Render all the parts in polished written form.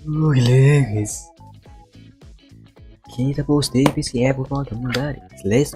Gila guys, kita post divisi eFootball kembali. Let's.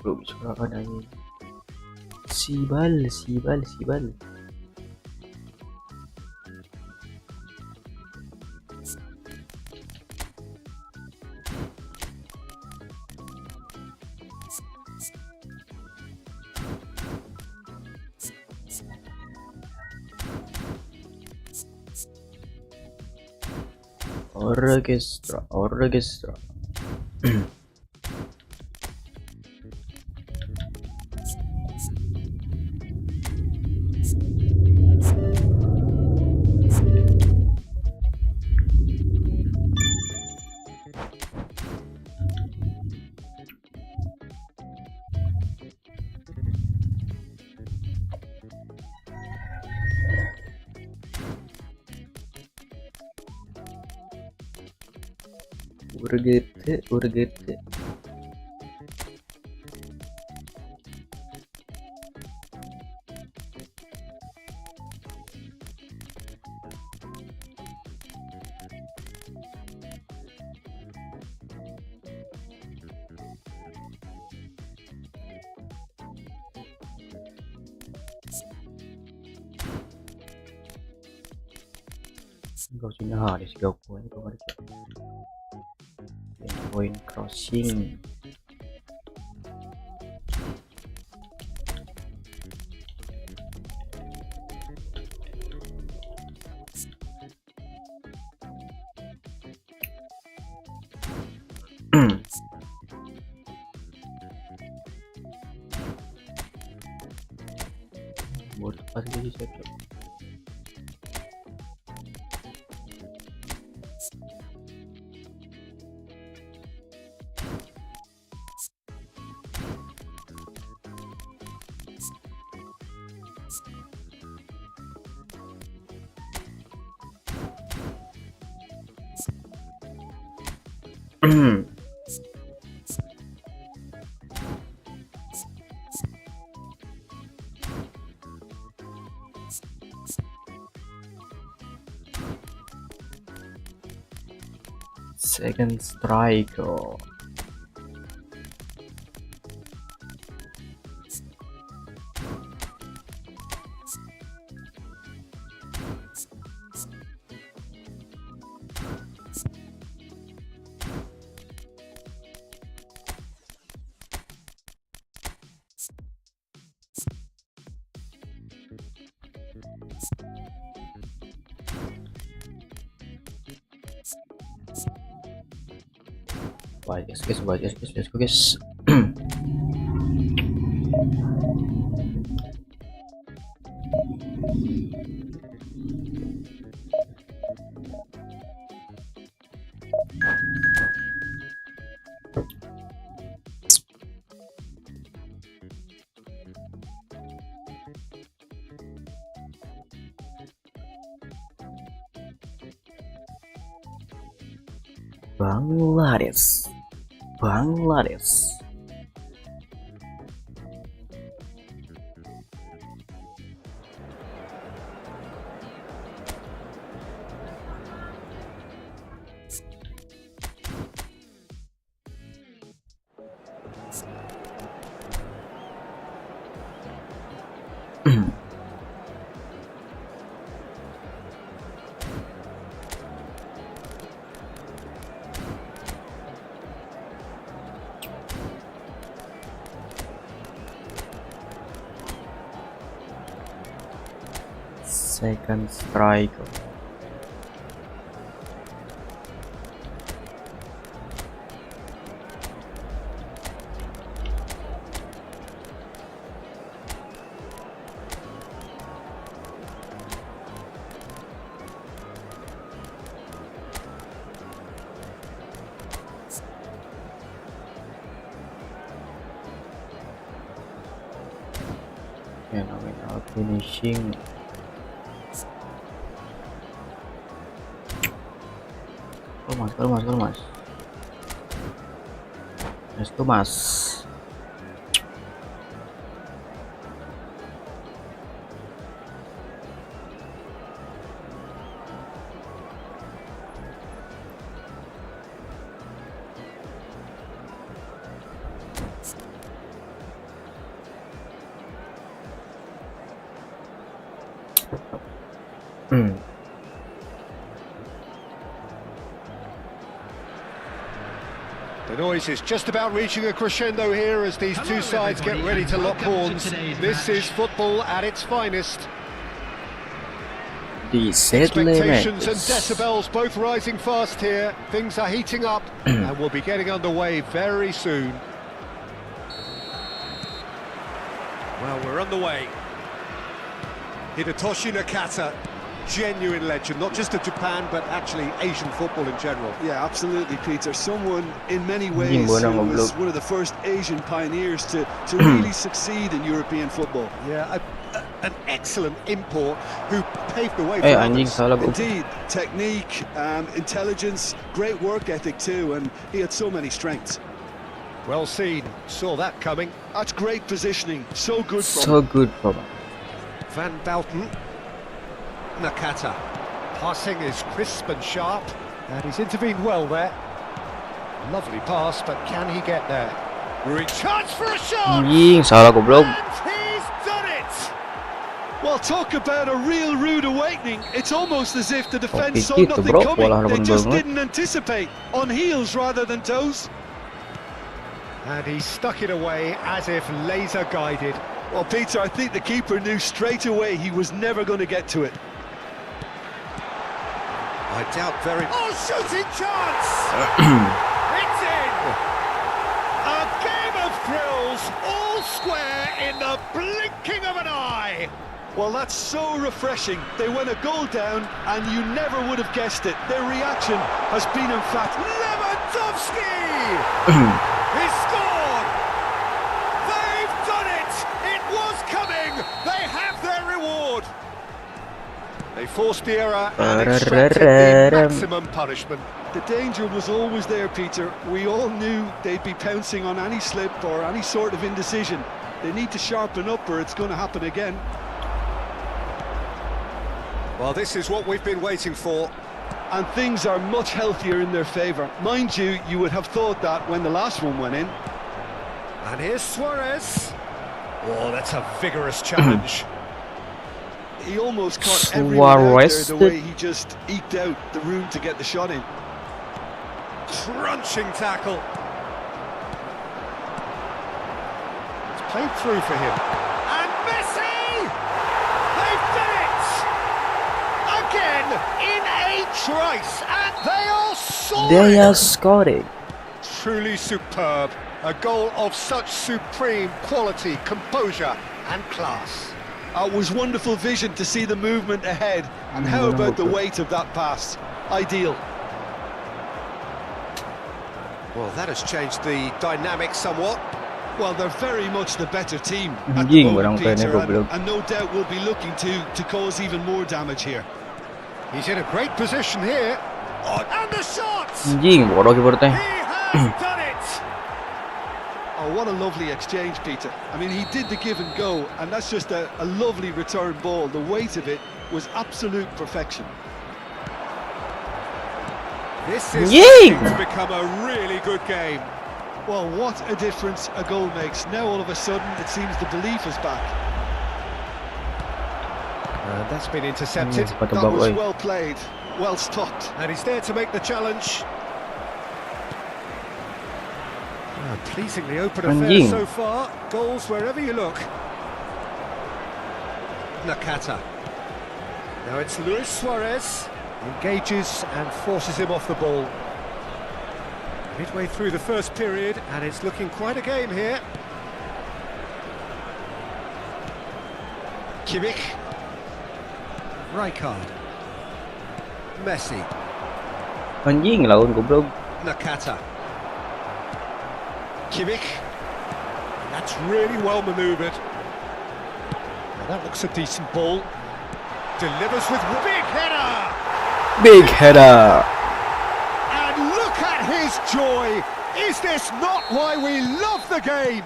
Bro, suara ada ini. Sibal. Orkestra. Urgete. Gak usah nyari si jago ini kemarin. Point crossing. Buat pas jadi Sabtu. Second striker. Wah, guys, let's go guys. Bangladesh. Second strike. Phenomenal finishing. Kelumas. Let's go, Mas. The noise is just about reaching a crescendo here as these two sides get ready to lock horns. This is football at its finest. The set limit. Expectations and decibels both rising fast here. Things are heating up and we'll be getting underway very soon. Well, we're underway. Hidetoshi Nakata, genuine legend, not just of Japan, but actually Asian football in general. Yeah, absolutely, Peter. Someone, in many ways, who was one of the first Asian pioneers to really succeed in European football. Yeah, an excellent import who paved the way for others. Indeed, technique, intelligence, great work ethic too, and he had so many strengths. Well seen, saw that coming. That's great positioning, so good from him. Van Bouten. Nakata. Passing is crisp and sharp, and he's intervened well there. Lovely pass, but can he get there? Chance for a shot! Salah goblok. And he's done it! Well, talk about a real rude awakening. It's almost as if the defence saw nothing coming. They just didn't anticipate. On heels rather than toes. And he stuck it away as if laser guided. Well, Peter, I think the keeper knew straight away he was never going to get to it. I doubt very... Oh, shooting chance! It's in! A game of thrills, all square in the blinking of an eye! Well, that's so refreshing. They went a goal down, and you never would have guessed it. Their reaction has been emphatic. Lewandowski! He scored! They've done it! It was coming! They have their reward! They forced the error and extracted the maximum punishment. The danger was always there, Peter. We all knew they'd be pouncing on any slip or any sort of indecision. They need to sharpen up or it's going to happen again. Well, this is what we've been waiting for. And things are much healthier in their favour. Mind you, you would have thought that when the last one went in. And here's Suarez. Oh, that's a vigorous challenge. He almost caught everyone out there the way he just eked out the room to get the shot in. Crunching tackle. It's played through for him. And Messi! They've done it! Again, in a trice, and they are soaring! They are scoring. Truly superb. A goal of such supreme quality, composure and class. It was wonderful vision to see the movement ahead, and how about the weight of that pass? Ideal. Well, that has changed the dynamic somewhat. Well, they're very much the better team at the moment, Peter, and no doubt will be looking to cause even more damage here. He's in a great position here. Oh, and the shot! He has done it! Oh, what a lovely exchange, Peter. I mean, he did the give and go, and that's just a lovely return ball. The weight of it was absolute perfection. This is going to become a really good game. Well, what a difference a goal makes. Now all of a sudden it seems the belief is back. And that's been intercepted. That was well played, well stopped. And he's there to make the challenge. Pleasingly open affair so far. Goals wherever you look. Nakata. Now it's Luis Suarez. Engages and forces him off the ball. Midway through the first period, and it's looking quite a game here. Kimmich. Rijkaard. Messi. Anjing lawan goblok. Nakata. Kimmich. That's really well manoeuvred. Now that looks a decent ball. Delivers with big header. Big header. And look at his joy. Is this not why we love the game?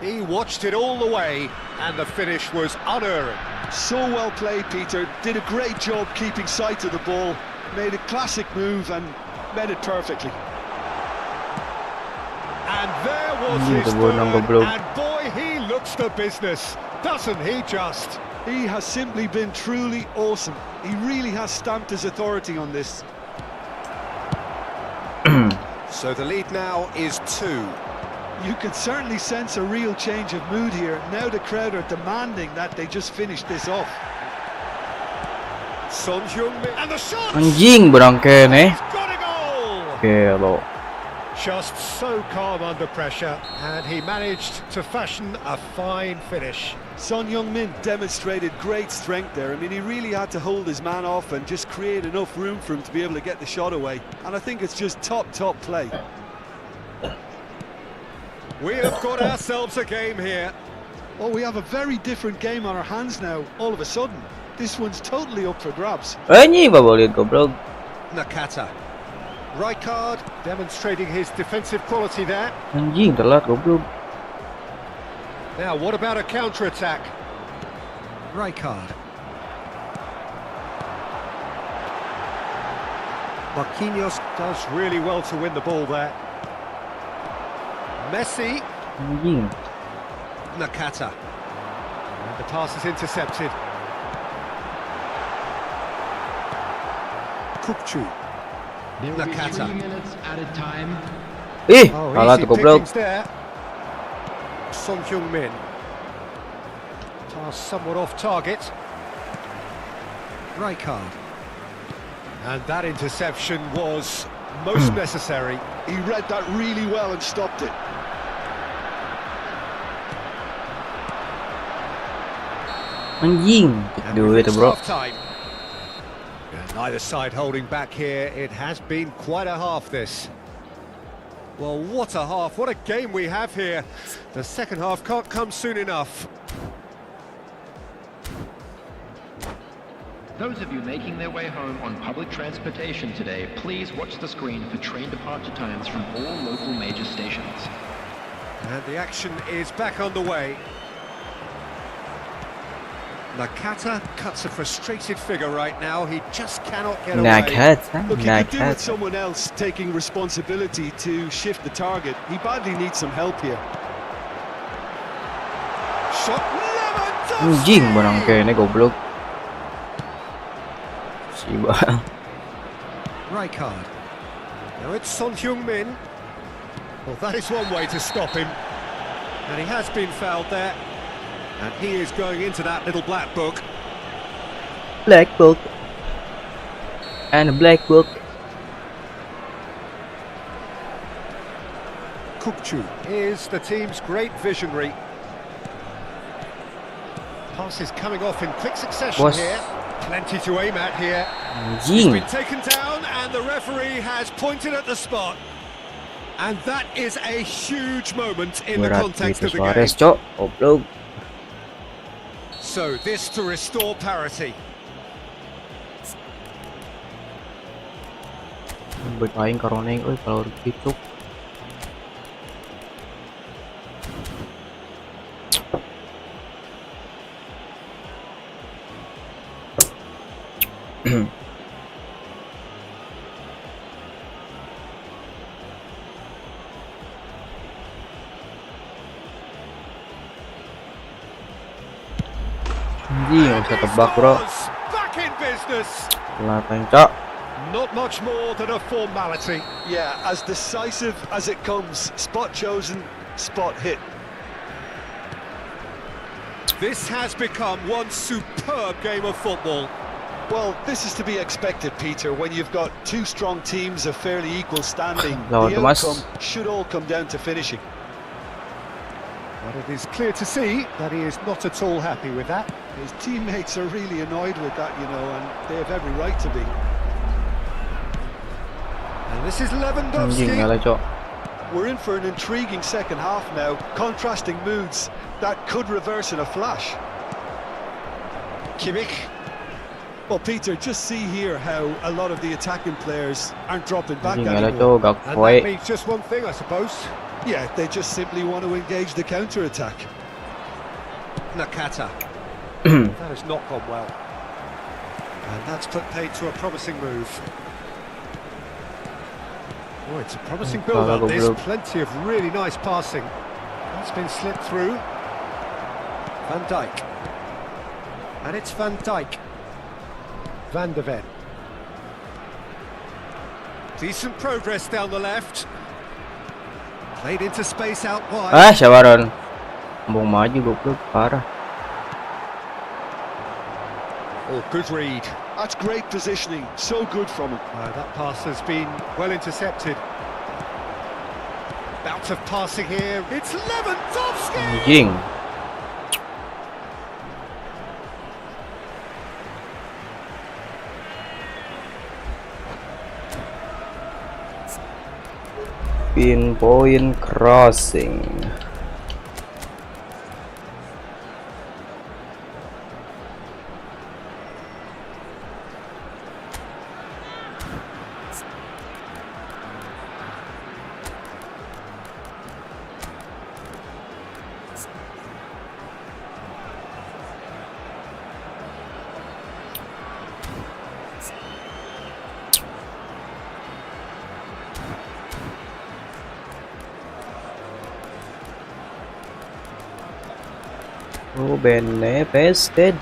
He watched it all the way, and the finish was unerring. So well played, Peter. Did a great job keeping sight of the ball. Made a classic move and met it perfectly. And there was his third, and boy, he looks the business, doesn't he just? He has simply been truly awesome. He really has stamped his authority on this. So the lead now is 2. You can certainly sense a real change of mood here. Now the crowd are demanding that they just finish this off. Son Heung-min, and the shot! Anjing berangke nih. He's got a goal! Kalo. Just so calm under pressure, and he managed to fashion a fine finish. Son Heung-min demonstrated great strength there. I mean, he really had to hold his man off and just create enough room for him to be able to get the shot away. And I think it's just top play. We have got ourselves a game here. Oh, we have a very different game on our hands now, all of a sudden. This one's totally up for grabs. Anjing babolin goblok. Nakata. Rijkaard demonstrating his defensive quality there. Anjing telat goblok. Now, what about a counter-attack? Rijkaard. Marquinhos does really well to win the ball there. Messi. Anjing. Nakata. And the pass is intercepted. Kukcu. Nakata. 3 minutes at a time. Kalah tu goblok. There. Son Heung-min. Pass somewhat off target. Rijkaard. And that interception was most necessary. He read that really well and stopped it. Anjing. Do it, bro. Time. Neither side holding back here. It has been quite a half, this. Well, what a half, what a game we have here. The second half can't come soon enough. Those of you making their way home on public transportation today, please watch the screen for train departure times from all local major stations. And the action is back underway. Nakata cuts a frustrated figure right now. He just cannot get away. Nakata. Look, he could do with someone else taking responsibility to shift the target. He badly needs some help here. Shot. Anjing berangke nih goblok. Siba. Rijkaard. Now it's Son Heung-min. Well, that is one way to stop him. And he has been fouled there. And he is going into that little black book. Black book. And a black book. Kukcu is the team's great visionary. Passes coming off in quick succession here. Plenty to aim at here. He's been taken down and the referee has pointed at the spot. And that is a huge moment in the context of the game. So this to restore parity. Bermain karoneng oi kalau gitu. Anjing, nggak bisa tebak bro. Back in business. Lateng cok. Not much more than a formality. Yeah, as decisive as it comes. Spot chosen, spot hit. This has become one superb game of football. Well, this is to be expected, Peter, when you've got two strong teams of fairly equal standing. Lawan The Thomas. outcome should all come down to finishing. But it is clear to see that he is not at all happy with that. His teammates are really annoyed with that, you know, and they have every right to be. And this is Anjing, Lewandowski. kalah cok. We're in for an intriguing second half now, contrasting moods that could reverse in a flash. Kimmich. Well, Peter, just see here how a lot of the attacking players aren't dropping back Anjing, kalah anymore. cok. Gak And kuat. that means just one thing, I suppose. Yeah, they just simply want to engage the counter-attack. Nakata. That has not gone well. And that's put paid to a promising move. Oh, it's a promising build-up, Pagi, this. bro. Plenty of really nice passing. That's been slipped through. Van Dijk. And it's Van Dijk. Van de Ven. Decent progress down the left. Played into space out wide. Ah, siapa Ron? Sambung maju goblok, parah. Oh, good read. That's great positioning, so good from him. That pass has been well intercepted. Bout of passing here. It's Lewandowski! Anjing. Pinpoint crossing. Oh, bene pested.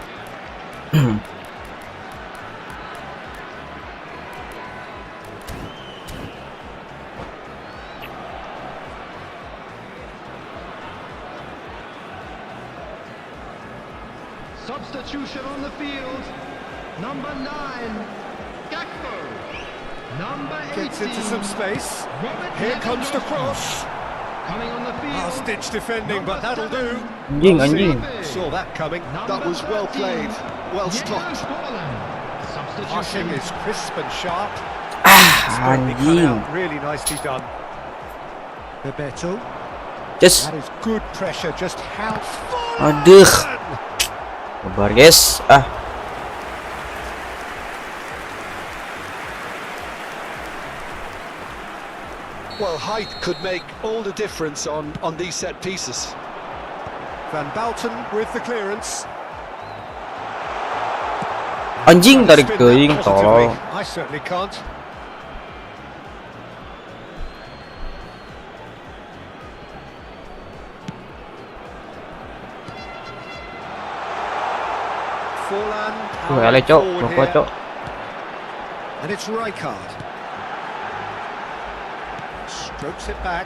Substitution on the field. Number 9, Jago. Number 18. Gets into some space. Robert Here comes the Lewandowski. cross. Coming on the field. Last-ditch defending, but that'll do. Anjing, anjing. Saw that coming. That was well played, well stopped. Passing is crisp and sharp. Expertly cut Anjing. out. Really nicely done. Bebeto. Just. That is good pressure. Just how far? Aduh. Sabar guys. Ah. Well, height could make all the difference on these set pieces. Van Bouten with the clearance. Anjing, tarik Spin that teuing positively. tolol. I certainly can't. Forlan. Ele cok, forward rokok here. cok. And it's Rijkaard. Strokes it back.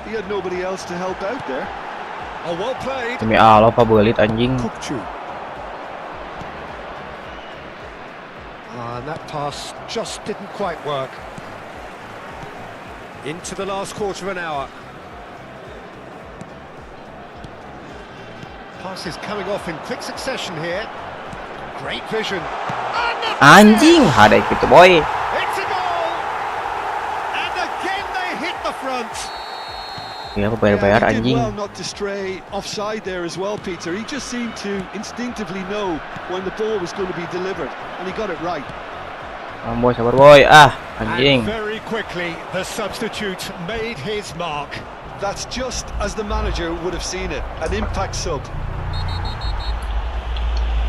He had nobody else to help out there. Oh, well played. Demi Allah pabelit anjing. Kukcu. And that pass just didn't quite work. Into the last quarter of an hour. Pass is coming off in quick succession here. Great vision. Anjing, hadai gitu boy. It's a goal! And again they hit the front. Ya, aku bayar-bayar he did anjing. well not to stray offside there as well, Peter. He just seemed to instinctively know when the ball was going to be delivered, and he got it right. Boy, sabar boy. Ah, And anjing. very quickly the substitute made his mark. That's just as the manager would have seen it, an impact sub.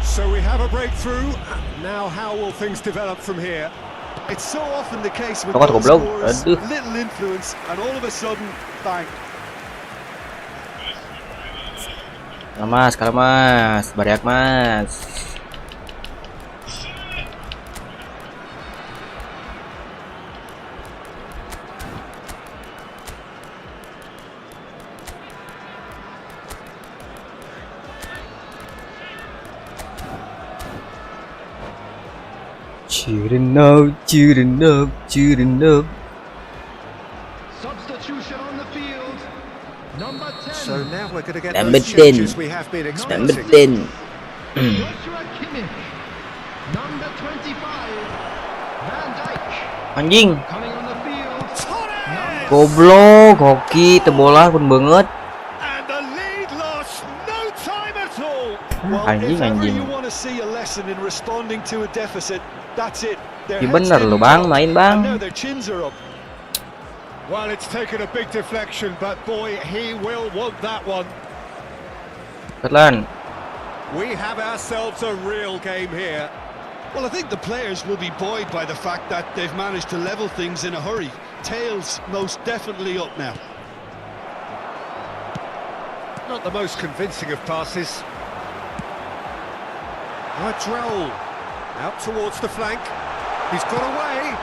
So we have a breakthrough. Now how will things develop from here? It's so often the case with Tunggu, goal goblok. scorers, Aduh. little influence, and all of a sudden, bang. Kalah mas, bariak mas. Shouldn't know. Substitution on the field. Number 10. So now we're going to get Number those changes we have been Number expecting. 10. Joshua Kimmich. Number 25. Van Dijk. Anjing, Coming on the field. Torres! goblok, hoki tebola pun banget. And the lead lost no time at all. Well, Anjing, if ever anjing. you want to see a lesson in responding to a deficit, that's it. Their Iya heads bener didn't lo bang, drop, main and bang. now their chins are up. Well, it's taken a big deflection, but boy, he will want that one. Pelan. We have ourselves a real game here. Well, I think the players will be buoyed by the fact that they've managed to level things in a hurry. Tails most definitely up now. Not the most convincing of passes. Droll out towards the flank. He's got away.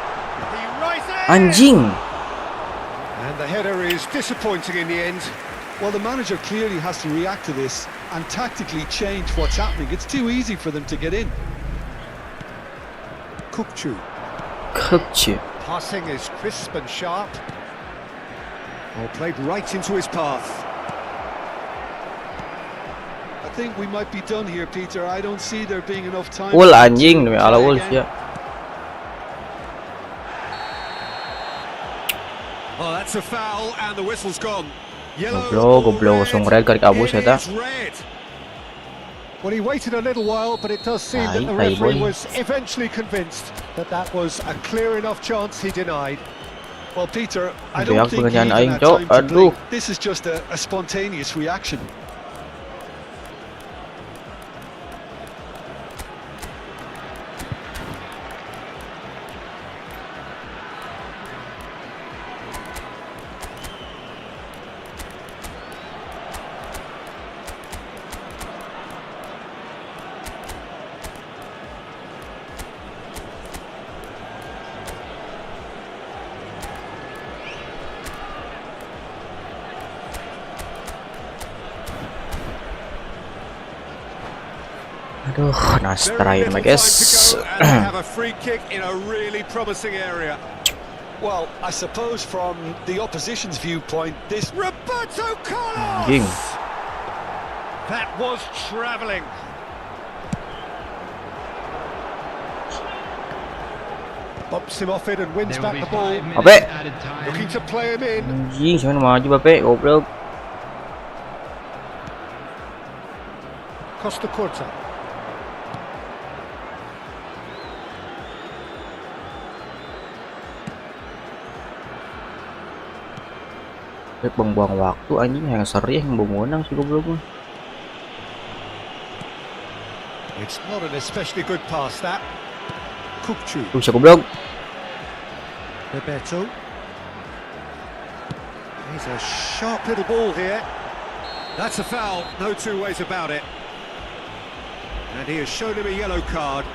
He rises. Anjing. And the header is disappointing in the end. Well, the manager clearly has to react to this and tactically change what's happening. It's too easy for them to get in. Kukcu. Kecil. Passing is crisp and sharp. Well, played right into his path. I think we might be done here, Peter. I don't see there being enough time. Ul to anjing demi ala try ul again. ya. Oh, that's a foul, and the whistle's gone. Yellow. Goblok, langsung red kali kabus It eta. is red. Well, he waited a little while, but it does seem that the Ay, referee boy. was eventually convinced that that was a clear enough chance he denied. Well, Peter, I Nanti don't aku think he kerjaan even aing, had Cok. time to Aduh. blink. This is just a spontaneous reaction. Aduh, Very nastrain little mah time guys. to go, and they have a free kick in a really promising area. Well, I suppose from the opposition's viewpoint, this... Roberto Carlos! Anjing. That was travelling. Bumps him off it and wins There will back be the ball. 5 minutes Ape. added time. Looking to play him in. Anjing, siapa yang maju bape, goblok. Costa Curta. Dia buang-buang waktu anjing, yang seri yang menang sih goblok mah. It's not an especially good pass, that. Kukcu. Bisa goblok. Roberto. He's a sharp little ball here. That's a foul, no two ways about it. And he has shown him a yellow card.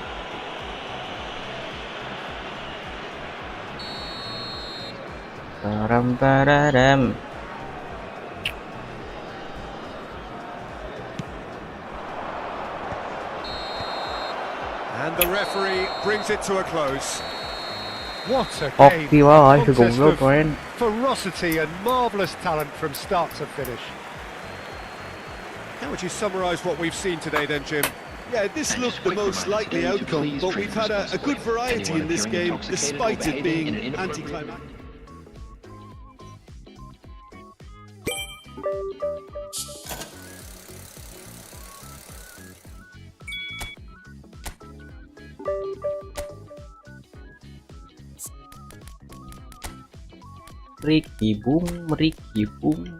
Taram. And the referee brings it to a close. What a Hoki game. wah, si Contest goblok of main. ferocity and marvellous talent from start to finish. How would you summarise what we've seen today then, Jim? Yeah, this And looked just the quick most reminder likely today to outcome, please but drink we've had a responsibly. good variety Anyone in this appearing game, intoxicated or despite it behaving being in an inappropriate anticlimactic. Ricky Bung.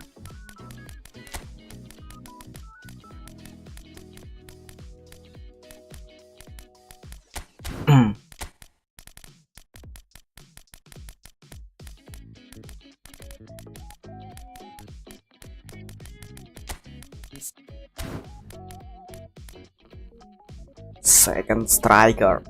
second striker.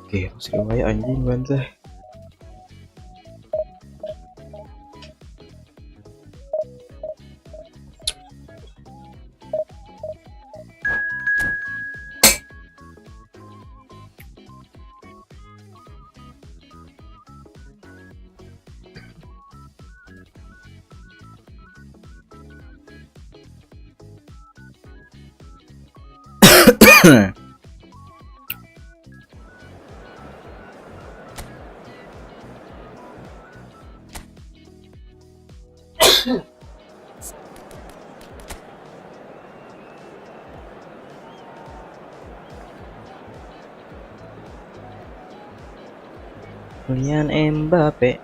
Oke, masih lumayan anjing banget. Kylian Mbappe.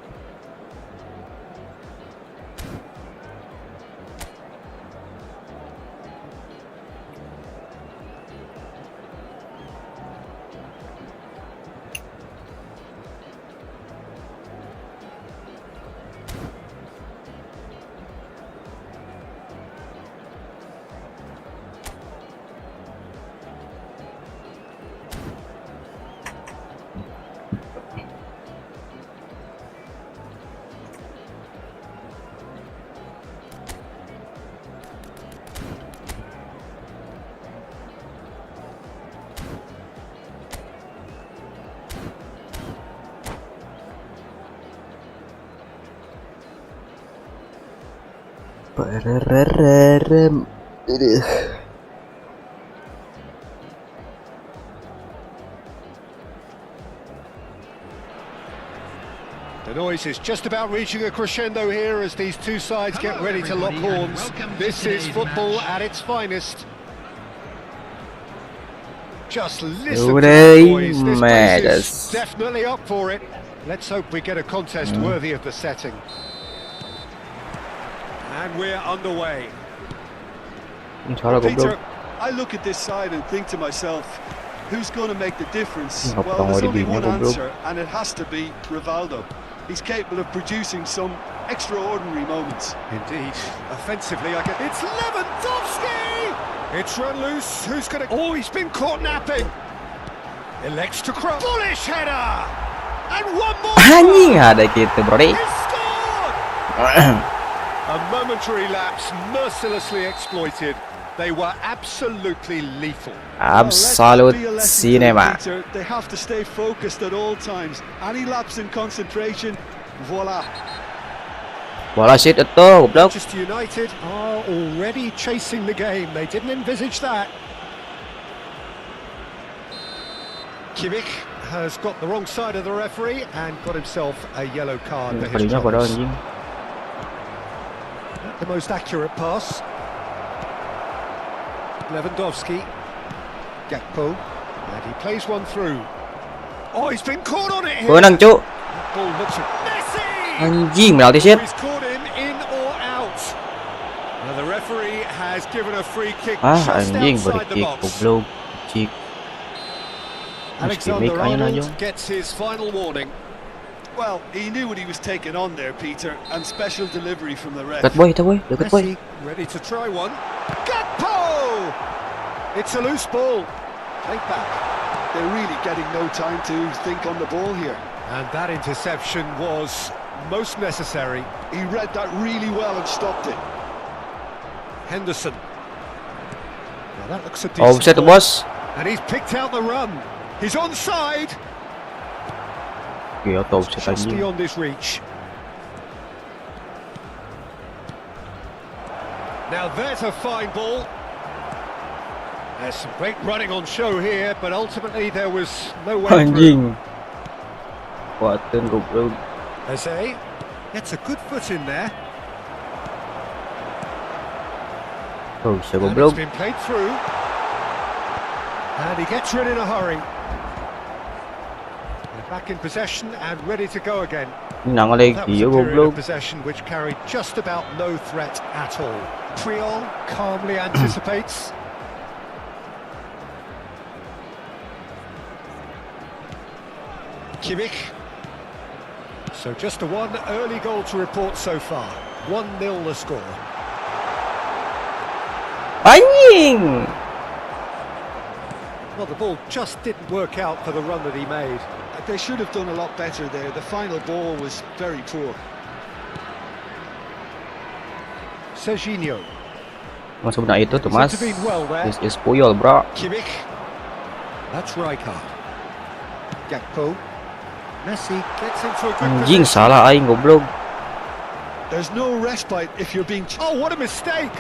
The noise is just about reaching a crescendo here as these two sides get ready to lock horns. This is football at its finest. Just listen to the noise. This place is definitely up for it. Let's hope we get a contest worthy of the setting. And we're underway. Peter, I look at this side and think to myself, who's going to make the difference? Well, there's only one answer, and it has to be Rivaldo. He's capable of producing some extraordinary moments. Indeed. Offensively, it's Lewandowski! It's run loose. Who's going to... Oh, he's been caught napping. Elects to cross. Bullish header! And one more! Anjing ada gitu, bro. He scored! A momentary lapse mercilessly exploited. They were absolutely lethal. Absolute cinema. They have to stay focused at all times. Any lapse in concentration, voila. Bola shit itu, goblok. Manchester United are already chasing the game. They didn't envisage that. Kimmich has got the wrong side of the referee and got himself a yellow card for his troubles. The most accurate pass. Lewandowski, Gakpo, and he plays one through. Oh, he's been caught on it here. Menang, Cuk. Ball looks at Messi. Anjing, penalti shit. He's caught him in or out. Now the referee has given a free kick just Anjing, outside the kick, box. goblok. Cik. Alexander-Arnold gets his final warning. Well, he knew what he was taking on there, Peter, and special delivery from the ref. Dekat boy, dekat boy. Messi ready to try one. Gakpo! It's a loose ball. Take back. They're really getting no time to think on the ball here. And that interception was most necessary. He read that really well and stopped it. Henderson. Now that looks a decent Offset ball. bos. And he's picked out the run. He's onside. Iya, offset Just anjing. beyond his reach. Now there's a fine ball. There's some great running on show here, but ultimately there was no way through. Anjing. Kuatin goblok. Eze gets a good foot in there. Oh, siya And it's goblok. been played through. And he gets rid in a hurry. They're back in possession and ready to go again. Nang That was lagi a ya period goblok. of possession which carried just about no threat at all. Priol calmly anticipates. Kimmich. So just a one early goal to report so far. 1-0 the score. Anjing. Well, the ball just didn't work out for the run that he made. They should have done a lot better there. The final ball was very poor. Serginho. Masuk na itu tuh mas. Intervened well there. This is Puyol bro. Kimmich. That's Rijkaard. Gakpo. Messi gets into a good Anjing position. salah aing goblok. There's no respite if you're being... Oh, what a mistake!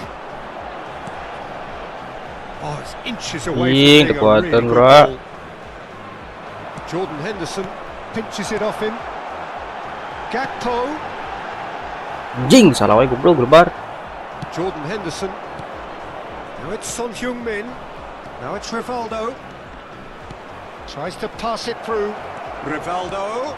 Oh, it's inches away Ih, from being a kekuatan, really good bro. goal. Jordan Henderson pinches it off him. Gakpo. Anjing salah wae goblok lebar. Jordan Henderson. Now it's Son Heung-min. Now it's Rivaldo. Tries to pass it through. Rivaldo.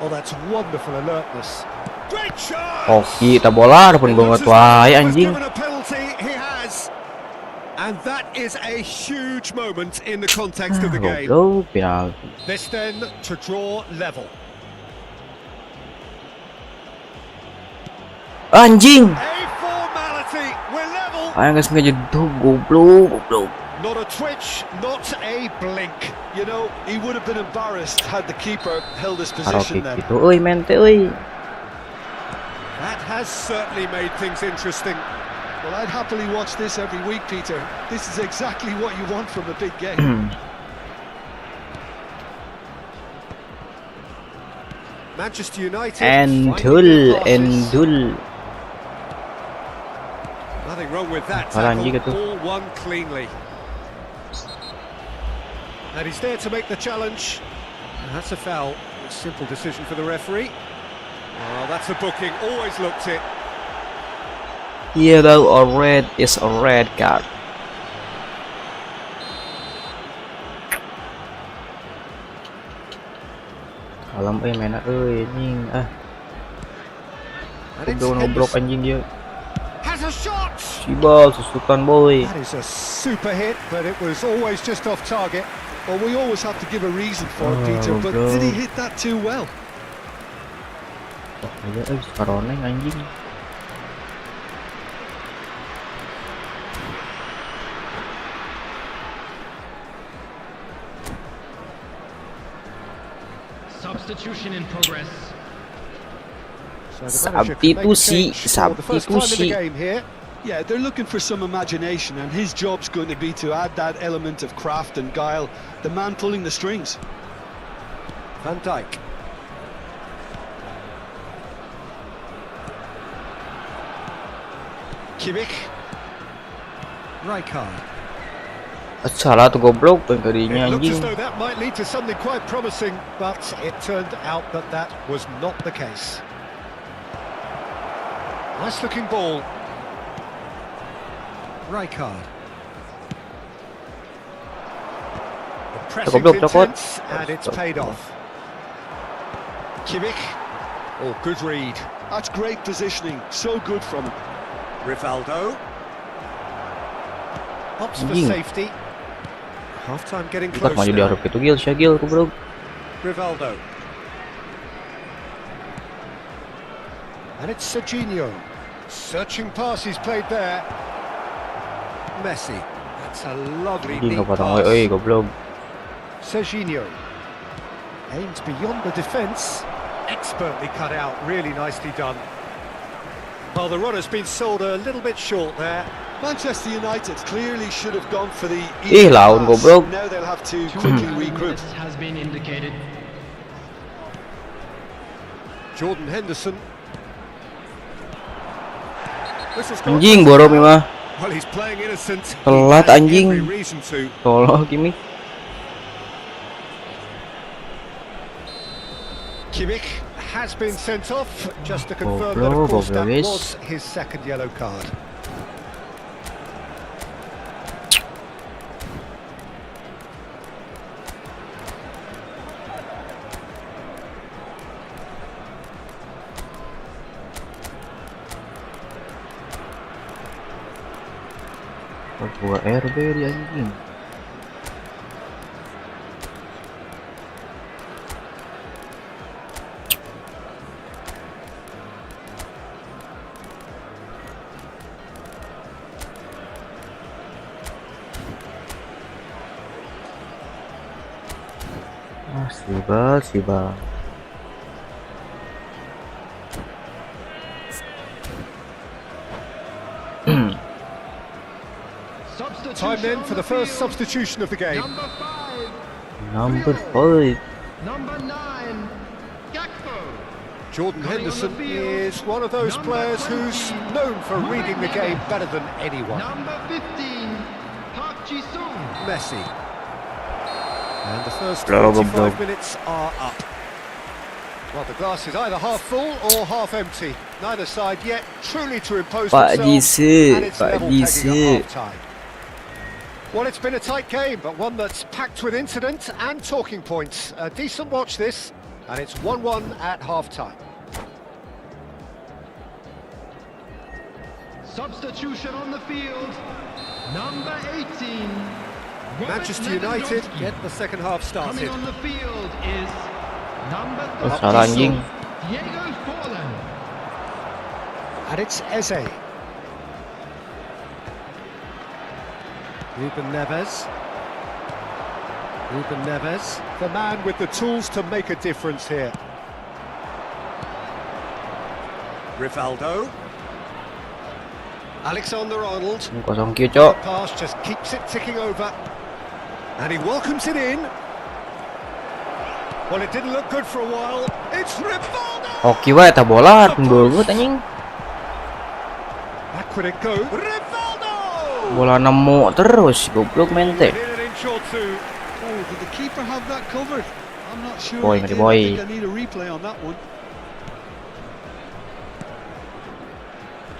Oh, that's wonderful alertness. Great shot! Hoki ta bola ada pun banget wae anjing. Given a penalty, he has. And that is a huge moment in the context of the game. Goblok penalti. This then to draw level. Anjing. A formality. We're level. Aing geus ngejeduh goblok. Not a twitch, not a blink. You know, he would have been embarrassed had the keeper held his Karo position then. gitu euy mente euy. That has certainly made things interesting. Well, I'd happily watch this every week, Peter. This is exactly what you want from a big game. Manchester United. Endul. Nothing wrong with that Parang tackle. gitu. All won cleanly. And he's there to make the challenge. And that's a foul. A simple decision for the referee. Oh, that's a booking. Always looked it. Yellow or red is a red card. Kalem euy mena euy anjing ah. And it's Udah ngobrol Henderson. anjing dia. Has a shot. Sibal susukan boy. That is a super hit, but it was always just off target. Well, we always have to give a reason for it, Peter, but God. did he hit that too well? Oh iya euy karoneng anjing. Substitution in progress. So the manager can make a Substitusi, change for the first time in the substitusi. game here. Yeah, they're looking for some imagination, and his job's going to be to add that element of craft and guile, the man pulling the strings. Van Dijk. Kimmich. Rijkaard. Salah tuh goblok pengkerinya It looked as anjing. though that might lead to something quite promising, but it turned out that that was not the case. Nice looking ball. Rijkaard. The pressing's Goblok, cokot. intense, and it's paid off. Kimmich. Oh, good read. That's great positioning, so good from him. Rivaldo. Hops for Anjing. safety. Half time getting Bukan close maju now. diarep itu gil, Syagil goblok. Rivaldo. And it's Serginho. Searching pass he's played there. Messi. That's a lovely Anjing neat kepotong pass. goblok. Serginho. Aimed beyond the defence. Expertly cut out, really nicely done. Well, the runner's been sold a little bit short there. Manchester United clearly should have gone for the lawan pass. goblok. Now they'll have to quickly regroup. This has been indicated. Jordan Henderson. Whistle's gone. Anjing borom ya mah. Well, he's playing innocent. Telat, He has anjing. every reason to. Tolong Kimi. Kimmich has been sent off, just to confirm that, Goblok, of course, that goblok, guys. was his second yellow card. Gua RB di anjing. Sibal. Time then for the first substitution of the game. Number 5. Number 5. Number 9. Jago. Jordan Coming on Henderson the field, is one of those number players 20, who's known for reading the game better than anyone. Number 15. Pagi. Messi. And the first Blow, 45 blow. minutes are up. Well, the glass is either half full or half empty. Neither side yet truly to impose Pak themselves, Jise, and it's Pak level pegging Jise. at half-time. Well, it's been a tight game, but one that's packed with incident and talking points. A decent watch this, and it's 1-1 at half-time. Substitution on the field. Number 18. Manchester United get the second half Coming started. on the field is number Salah anjing. Diego Forlan. And it's Eze. Ruben Neves, the man with the tools to make a difference here. Rivaldo. Alexander-Arnold. 0Q cok. Pass just keeps it ticking over. And he welcomes it in. Well, it didn't look good for a while. It's Rivaldo! Hoki wae eta bola banget anjing. Back would it go. Rivaldo! Bola nemu terus goblok mente. In an inch or two. Oh, did the keeper have that covered? I'm not sure. Boy, he did. boy. I think I need a replay on that one.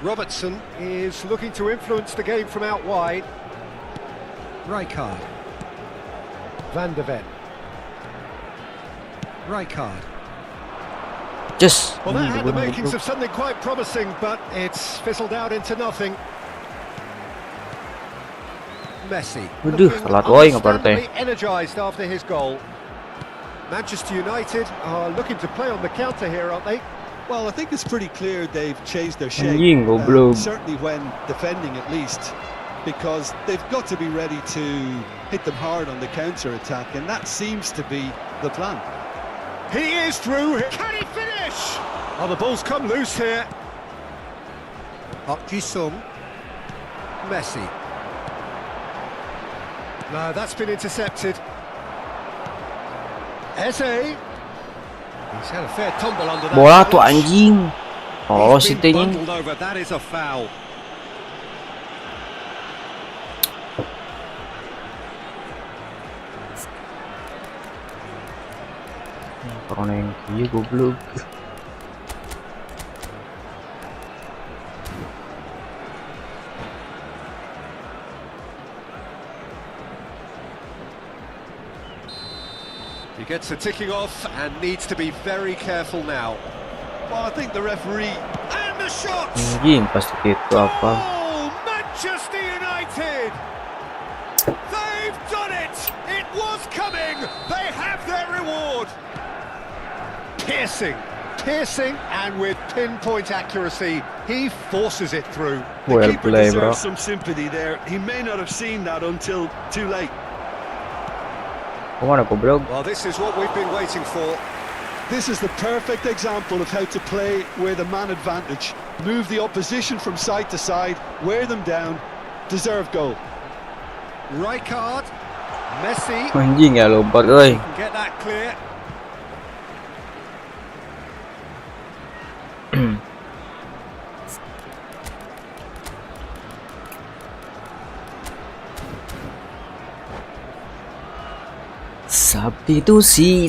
Robertson is looking to influence the game from out wide. Rijkaard. Van de Ven. Rijkaard. Just. Well, that had the makings of something quite promising, but it's fizzled out into nothing. Messi. Waduh, looking telat woy nggak understandably energised after his goal. Manchester United are looking to play on the counter here, aren't they? Well, I think it's pretty clear they've changed their shape. Anjing goblok. Certainly when defending, at least, because they've got to be ready to hit them hard on the counter-attack, and that seems to be the plan. He is through. Can he finish? Oh, the ball's come loose here. Jisung. Messi. No, that's been intercepted. Eze. He's had a fair tumble under that. Bola tuh challenge. anjing. Oh, He's si been anjing. bundled over. That is a foul. Corona yang iya goblok. He gets the ticking off and needs to be very careful now. Well, I think the referee... And the shot! Anjing pasti itu apa? Oh, Manchester United! They've done it! It was coming! They have their reward! Piercing Piercing and with pinpoint accuracy, he forces it through. The Well keeper play, bro. deserves some sympathy there. He may not have seen that until too late. Kemana goblok? Well, this is what we've been waiting for. This is the perfect example of how to play with a man advantage. Move the opposition from side to side, wear them down, deserve goal. Rijkaard, Messi, Anjing ya lompat, oi. can get that clear. Substitusi.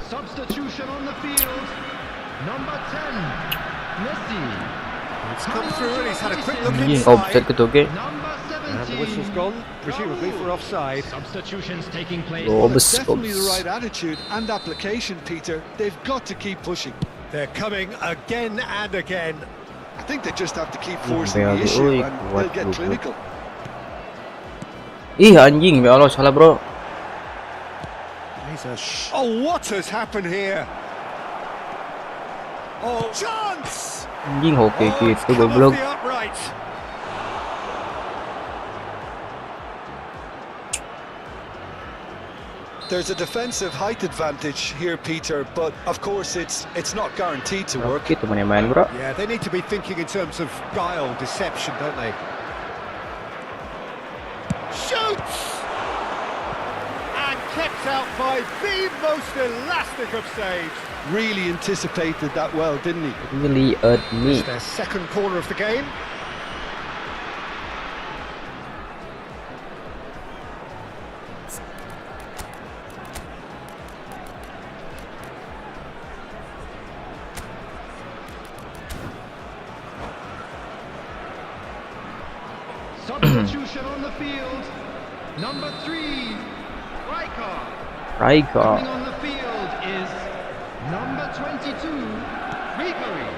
Substitution on the field. Number 10, Messi. It's come through and he's had a quick look Anjing inside. offset gitu, oke. Number And the 17. whistle's gone, presumably for offside. Substitutions taking place. Oh, It's bes- definitely the bes- right attitude and application, Peter. They've got to keep pushing. They're coming again and again. I think they just have to keep forcing the Oi, issue and kuat they'll get goblok. clinical. Ih, anjing, ya Allah, salah, bro. Oh, what has happened here? Oh, chance! Anjing hoki Oh, it's gitu, come off goblok. the upright. There's a defensive height advantage here, Peter, but of course it's not guaranteed to work. Oke, temannya main, bro. Yeah, they need to be thinking in terms of guile, deception, don't they? Shoots! And kept out by the most elastic of saves. Really anticipated that well, didn't he? Really at me. It's their second corner of the game. Substitution on the field. Number 3, Rijkaard. Coming Raika. on the field is number 22, Ribery.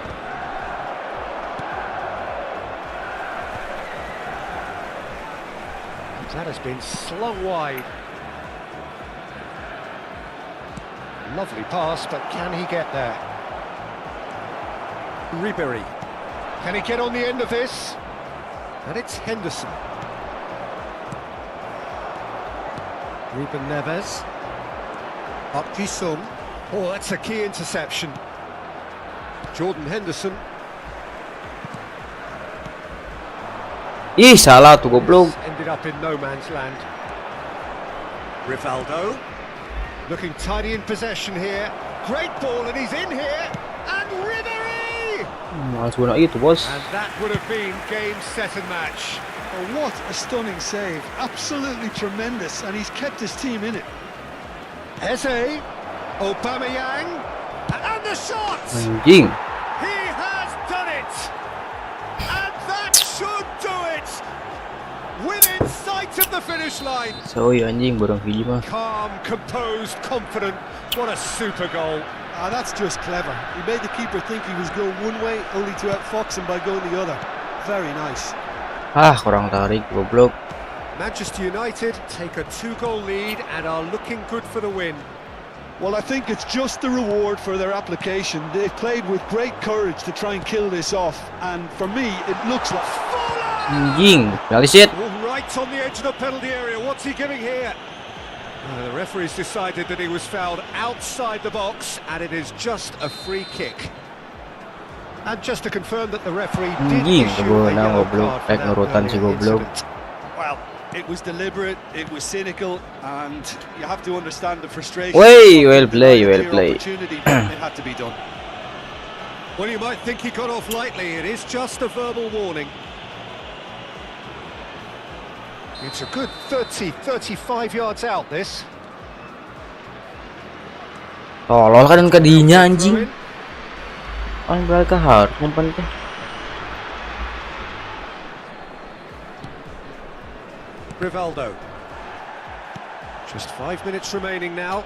That has been slung wide. Lovely pass, but can he get there? Ribery. Can he get on the end of this? And it's Henderson. Ruben Neves. Up Jisung. Oh, that's a key interception. Jordan Henderson. Ih, salah tuh goblok. Ended up in no man's land. Rivaldo. Looking tidy in possession here. Great ball, and he's in here. And Ribery! Males guna itu, bos. And that would have been game, set and match. Oh, what a stunning save. Absolutely tremendous, and he's kept his team in it. Eze. Aubameyang. And the shot! Anjing. He has done it! And that should do it! Within sight of the finish line. Soy anjing barang Fiji mah. Calm, composed, confident. What a super goal. Ah, that's just clever. He made the keeper think he was going one way, only to outfox him by going the other. Very nice. Ah, kurang tarik goblok. Manchester United take a 2-goal lead and are looking good for the win. Well, I think it's just the reward for their application. They've played with great courage to try and kill this off, and for me, it looks like... Anjing, penalty shit. Oh, right on the edge of the penalty area. What's he giving here? The referee's decided that he was fouled outside the box, and it is just a free kick. And just to confirm that the referee did Anjing, issue a kebetulan yellow goblok. card for that Nurutan si earlier goblok. incident. Well, it was deliberate, it was cynical, and you have to understand the frustration. Wey, well play, Denied a well clear play. opportunity, but it had to be done. Well, you might think he got off lightly. It is just a verbal warning. It's a good 35 yards out, this. Tolol kan kadinya anjing. Oh, mereka harus umpan teh. Rivaldo. Just 5 minutes remaining now.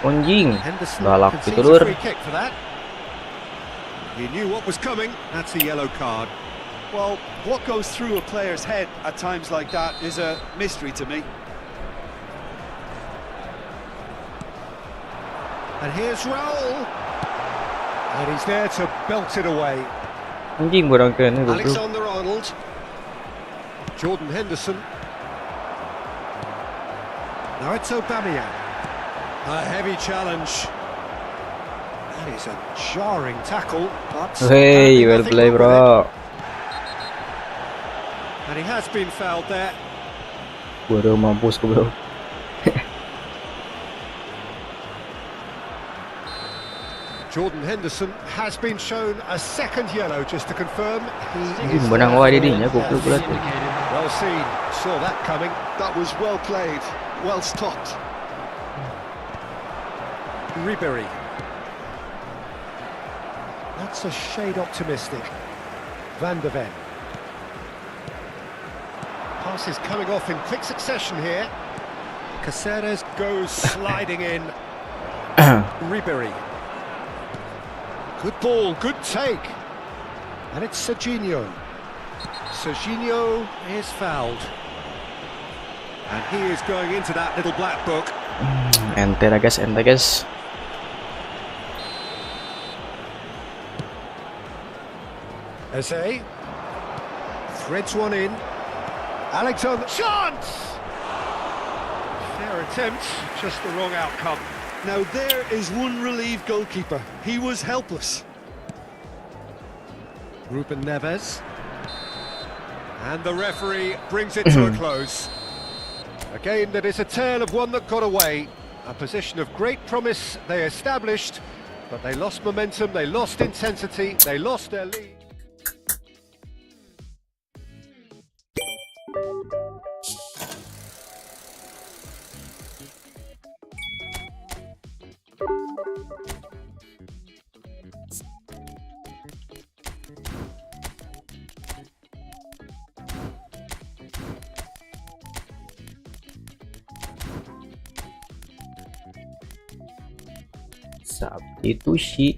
Anjing, Henderson galak concedes gitu a lur. free kick for that. He knew what was coming. That's a yellow card. Well, what goes through a player's head at times like that is a mystery to me. And here's Raul. And he's there to belt it away. Anjing barang kena goblok. Alexander-Arnold. Jordan Henderson. Now it's Aubameyang. A heavy challenge. That is a jarring tackle, but Hey, apparently well nothing play, wrong with bro. it. And he has been fouled there. Baru mampus goblok. Jordan Henderson has been shown a second yellow, just to confirm. He is Menang there wae for didinya a goblok berarti. well seen, saw that coming. That was well played, well stopped. Ribery. That's a shade optimistic. Van der Ven. Passes coming off in quick succession here. Caceres goes sliding in. Ribery. Good ball, good take. And it's Serginho. Serginho is fouled. And he is going into that little black book. Ente guys. Eze threads one in. Alexander, chance! Fair attempt, just the wrong outcome. Now there is one relieved goalkeeper. He was helpless. Ruben Neves. And the referee brings it to a close. A game that is a tale of one that got away. A position of great promise they established, but they lost momentum, they lost intensity, they lost their lead. Sabtu sih.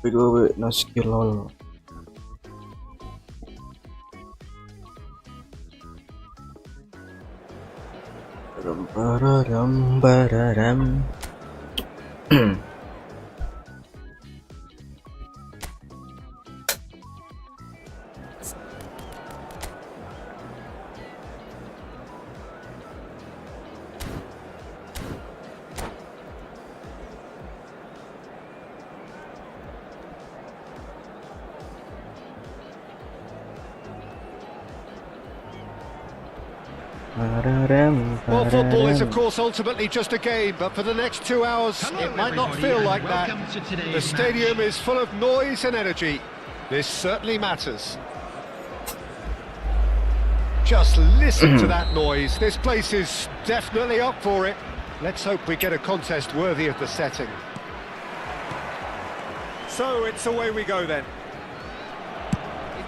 Video no skill lol. Bararam. Well, football is, of course, ultimately just a game, but for the next 2 hours, it might not feel like that. The stadium is full of noise and energy. This certainly matters. Just listen to that noise. This place is definitely up for it. Let's hope we get a contest worthy of the setting. So it's away we go then.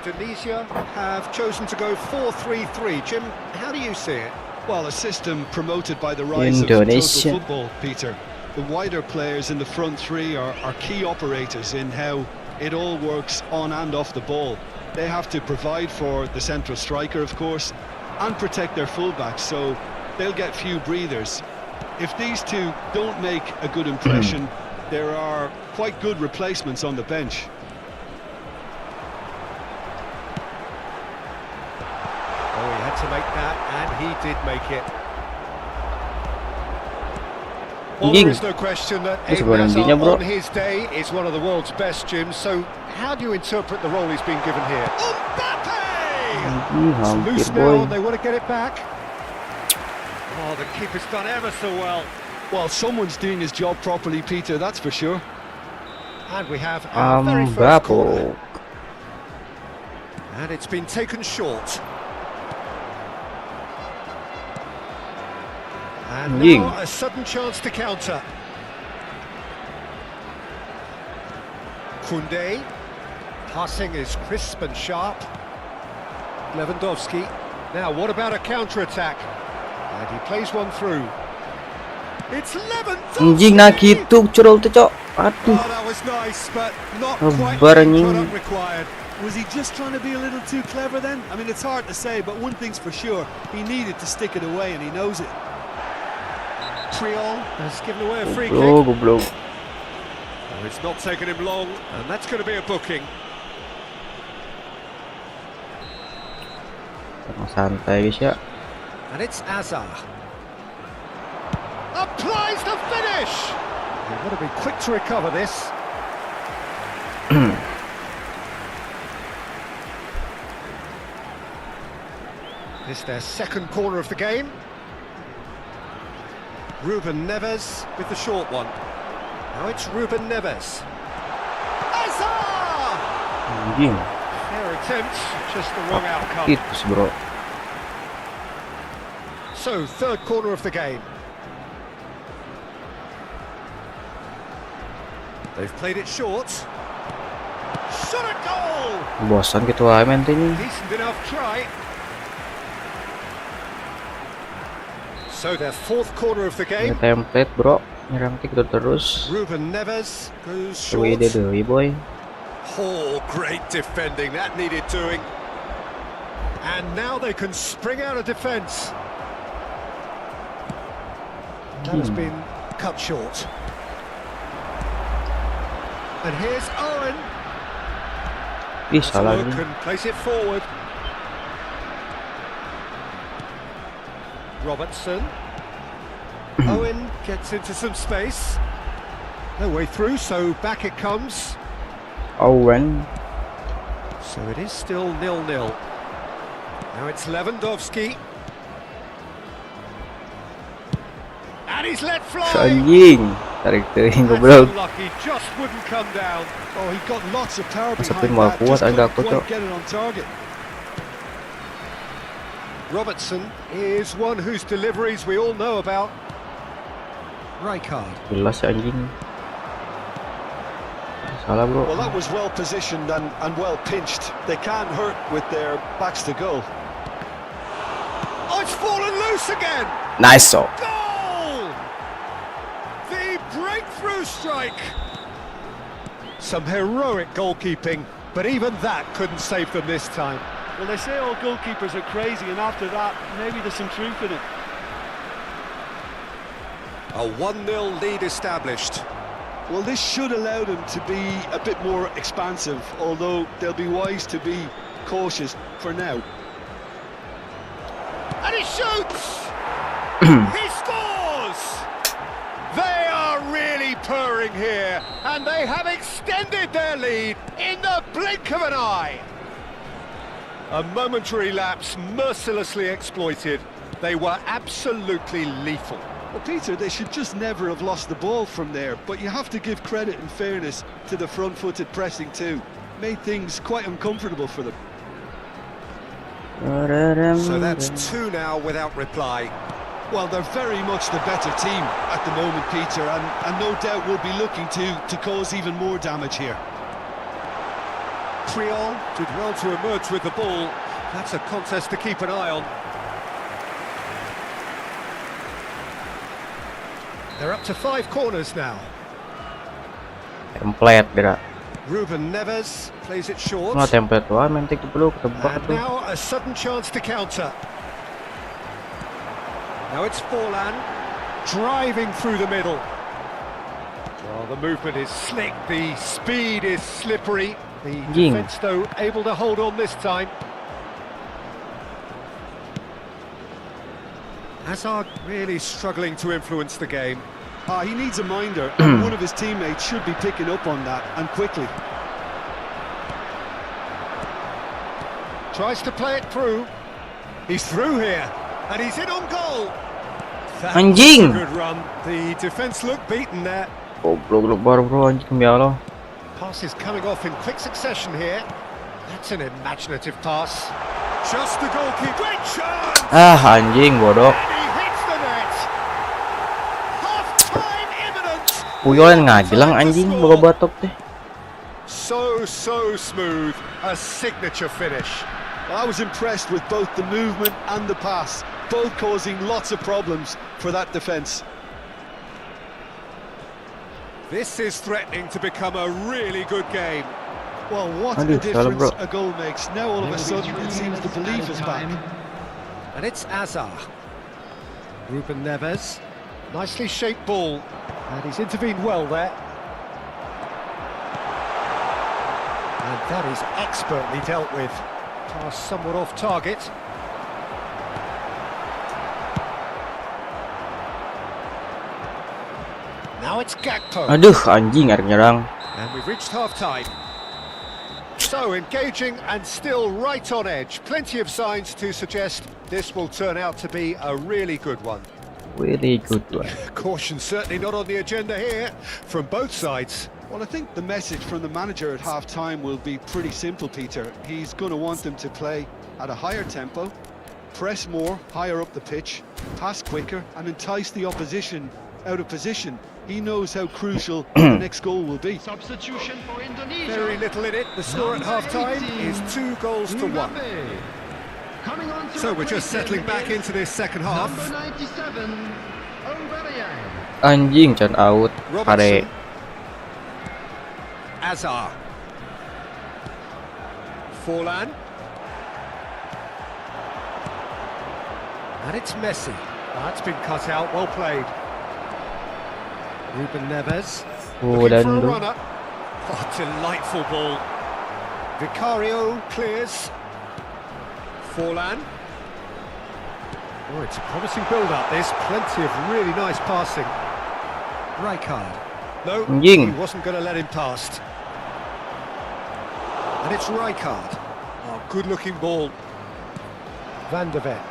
Indonesia have chosen to go 4-3-3. Jim, how do you see it? Well, a system promoted by the rise of total football, Peter. The wider players in the front three are key operators in how it all works on and off the ball. They have to provide for the central striker, of course, and protect their fullbacks, so they'll get few breathers. If these two don't make a good impression, there are quite good replacements on the bench. Oh, he had to make that, and he did make it. Well, there is no question that Eden Hazard on his day is one of the world's best, Jim, so how do you interpret the role he's been given here? Mbappe! It's loose now, and they want to get it back. Oh, the keeper's done ever so well. Well, someone's doing his job properly, Peter, that's for sure. And we have our very first corner. Bapuk. And it's been taken short. And now a sudden chance to counter. Koundé. Passing is crisp and sharp. Lewandowski. Now, what about a counter-attack? And he plays one through. It's Lewandowski! Anjing nah gitu curol tuh, Cok. Aduh. Oh, that was nice, but not quite Sabar, the anjing. product required. Was he just trying to be a little too clever then? I mean, it's hard to say, but one thing's for sure. He needed to stick it away, and he knows it. Triol has given away a free Goblok, kick. goblok. Oh, it's not taken him long, and that's going to be a booking. Santai guys ya. And it's Azar. Applies the finish! You've got to be quick to recover this. This is their second corner of the game. Ruben Neves with the short one. Now it's Ruben Neves. Azar! Anjing. Fair attempt, just the wrong outcome. Itu sih, bro. So, third corner of the game. They've played it short. Shot a goal! Bosan gitu aja main ini. Decent enough try. So, their fourth corner of the Ini game. template, bro. Nyerang gitu terus. Ruben Neves goes Wih, short. deh, boy. Oh, great defending. That needed doing. And now they can spring out of defence. That has been cut short. And here's Owen. Ih, salah Look nih. and place it forward. Robertson. Owen gets into some space. No way through, so back it comes. Owen. So it is still 0-0. Now it's Lewandowski. And he's let fly. Anjing. Tarik teuing That's goblok. unlucky, just wouldn't come down. Oh, he got lots of power Masapin behind mau that, kuat, just agak couldn't kocok. quite get it on target. Robertson is one whose deliveries we all know about. Rijkaard. Jelas ya anjing. Salah, bro. Well, that was well positioned and well pinched. They can't hurt with their backs to goal. Oh, it's fallen loose again! Nice, so. Goal! The breakthrough strike! Some heroic goalkeeping, but even that couldn't save them this time. Well, they say all goalkeepers are crazy, and after that, maybe there's some truth in it. A 1-0 lead established. Well, this should allow them to be a bit more expansive, although they'll be wise to be cautious for now. And he shoots! He scores! They are really purring here, and they have extended their lead in the blink of an eye. A momentary lapse mercilessly exploited. They were absolutely lethal. Well, Peter, they should just never have lost the ball from there, but you have to give credit and fairness to the front-footed pressing too. Made things quite uncomfortable for them. So that's 2 now without reply. Well, they're very much the better team at the moment, Peter, and no doubt will be looking to cause even more damage here. Triol did well to emerge with the ball. That's a contest to keep an eye on. They're up to 5 corners now. Template, gerak. Ruben Neves plays it short. Nah, template doang, main tik goblok, tebak And tuh. now a sudden chance to counter. Now it's Forlan driving through the middle. Well, the movement is slick, the speed is slippery. The defence, though, able to hold on this time. Hazard really struggling to influence the game. He needs a minder, and one of his teammates should be picking up on that, and quickly. Tries to play it through. He's through here, and he's in on goal. That Anjing! was a good run. The defense looked beaten there. Goblok bro anjing ya Allah. Passes coming off in quick succession here. That's an imaginative pass. Just the goalkeeper. Great chance! Anjing bodoh. And he hits the net. Half-time imminent. Puyolan ngajelang anjing boga batok teh. So smooth. A signature finish. I was impressed with both the movement and the pass, both causing lots of problems for that defence. This is threatening to become a really good game. Well, what a difference a goal makes. Now all of a sudden it seems the belief is back. And it's Azar. Ruben Neves. Nicely shaped ball. And he's intervened well there. And that is expertly dealt with. Pass somewhat off target. Now it's Gakpo. Aduh anjing arek nyerang. And we've reached half-time. So engaging and still right on edge. Plenty of signs to suggest this will turn out to be a really good one. Really good one. Caution certainly not on the agenda here from both sides. Well, I think the message from the manager at half-time will be pretty simple, Peter. He's going to want them to play at a higher tempo, press more, higher up the pitch, pass quicker and entice the opposition out of position. He knows how crucial the next goal will be. Substitution for Indonesia. Very little in it. The score at half-time is 2-1. So we're just settling back into this second half. Number 97, Aubameyang. Anjing can out. Robertson. Are. Azar. Forlan. And it's Messi. That's been cut out. Well played. Ruben Neves. Looking for a runner. Oh, delightful ball. Vicario clears. Forlan. Oh, it's a promising build-up, this. Plenty of really nice passing. Rijkaard. No, he wasn't going to let him past. And it's Rijkaard. Oh, good-looking ball. Van der Ven.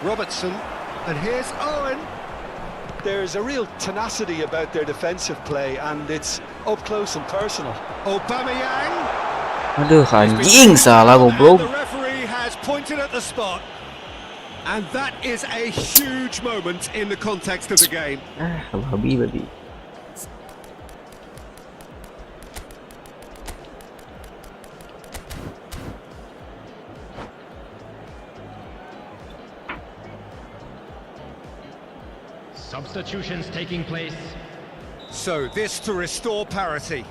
Robertson. And here's Owen. There's a real tenacity about their defensive play, and it's up close and personal. Aubameyang. Aduh anjing salah goblok. The referee has pointed at the spot. And that is a huge moment in the context of the game. Babi. Substitutions taking place. So this to restore parity.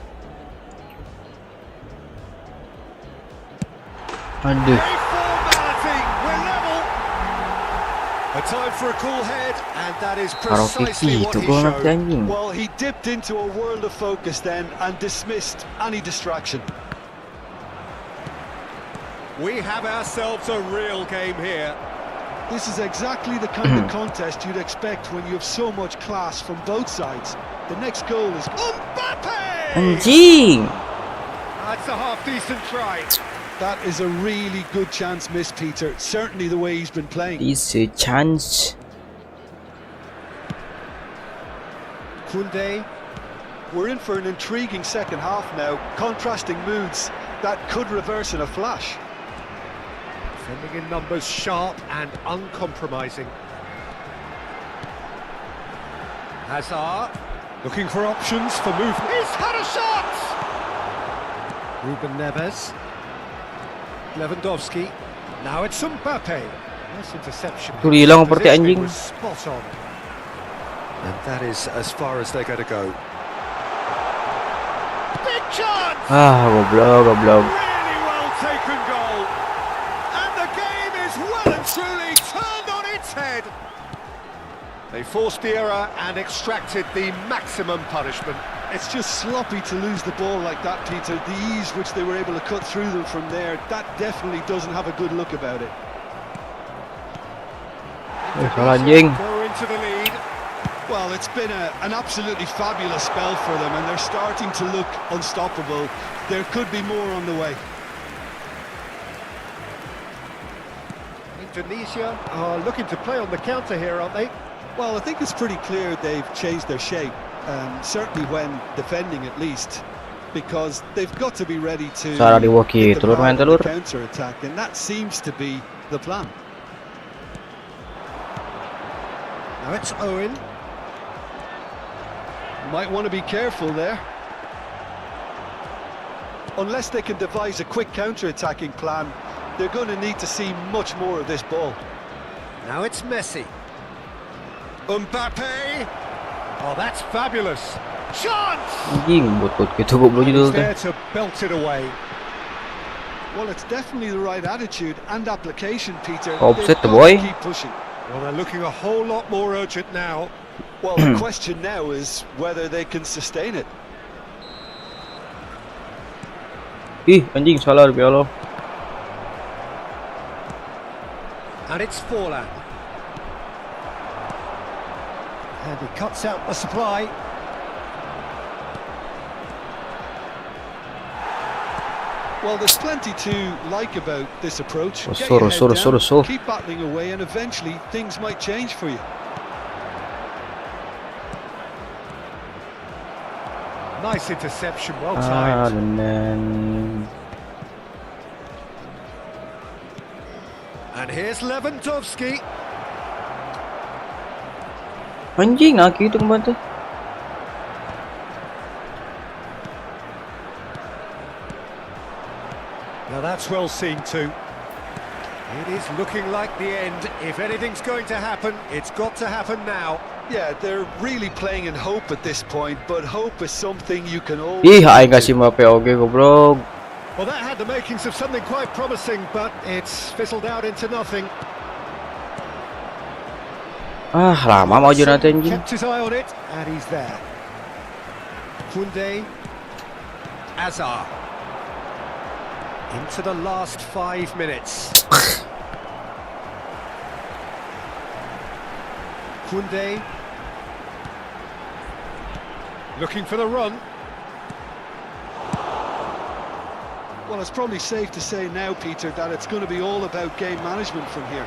Aduh. A formality, we're level. A time for a cool head, and that is precisely what he showed. Well, he dipped into a world of focus then and dismissed any distraction. We have ourselves a real game here. This is exactly the kind of contest you'd expect when you have so much class from both sides. The next goal is Mbappe! Anjing. That's a half-decent try. That is a really good chance missed, Peter. Certainly the way he's been playing. It's a chance. Koundé. We're in for an intriguing second half now. Contrasting moods that could reverse in a flash. Defending in numbers, sharp and uncompromising. Hazard. Looking for options for movement. He's had a shot! Ruben Neves. Lewandowski. Now it's Mbappe. Nice interception. Tuh hilang seperti anjing. Spot on. And that is as far as they're going to go. Big chance! Goblok. Really well taken goal. And the game is well and truly turned on its head. They forced the error and extracted the maximum punishment. It's just sloppy to lose the ball like that, Peter. The ease which they were able to cut through them from there, that definitely doesn't have a good look about it. Salah anjing. Go into the lead. Well, it's been an absolutely fabulous spell for them, and they're starting to look unstoppable. There could be more on the way. Indonesia are looking to play on the counter here, aren't they? Well, I think it's pretty clear they've changed their shape, certainly when defending at least, because they've got to be ready to Cara di hoki hit them telur main hard on the telur. counter-attack, and that seems to be the plan. Now it's Owen. Might want to be careful there. Unless they can devise a quick counter-attacking plan, they're going to need to see much more of this ball. Now it's Messi. Mbappe. Oh, that's fabulous. Chance! Anjing, butut gitu goblok He's judul teh. there to belt it away. Well, it's definitely the right attitude and application, Peter. Offset They've the got boy. to keep pushing. Well, they're looking a whole lot more urgent now. Well, the question now is whether they can sustain it. Ih, anjing salah demi Allah. And it's Forlan. And he cuts out the supply. Well, there's plenty to like about this approach. Get Rusuh, your head rusuh, down, rusuh. keep battling away, and eventually things might change for you. Nice interception, well Ah, timed. dan then And here's Lewandowski. anjing nah gitu kemarin teh. Now that's well seen too. It is looking like the end. If anything's going to happen, it's got to happen now. Yeah, they're really playing in hope at this point, but hope is something you can always... Ih, aing kasih Mbappe oge goblok. Well, that had the makings of something quite promising, but it's fizzled out into nothing. Ah, lama mau aja nanti anjing. Kept his eye on it, and he's there. Koundé. Azar. Into the last 5 minutes. Koundé. Looking for the run. Well, it's probably safe to say now, Peter, that it's going to be all about game management from here.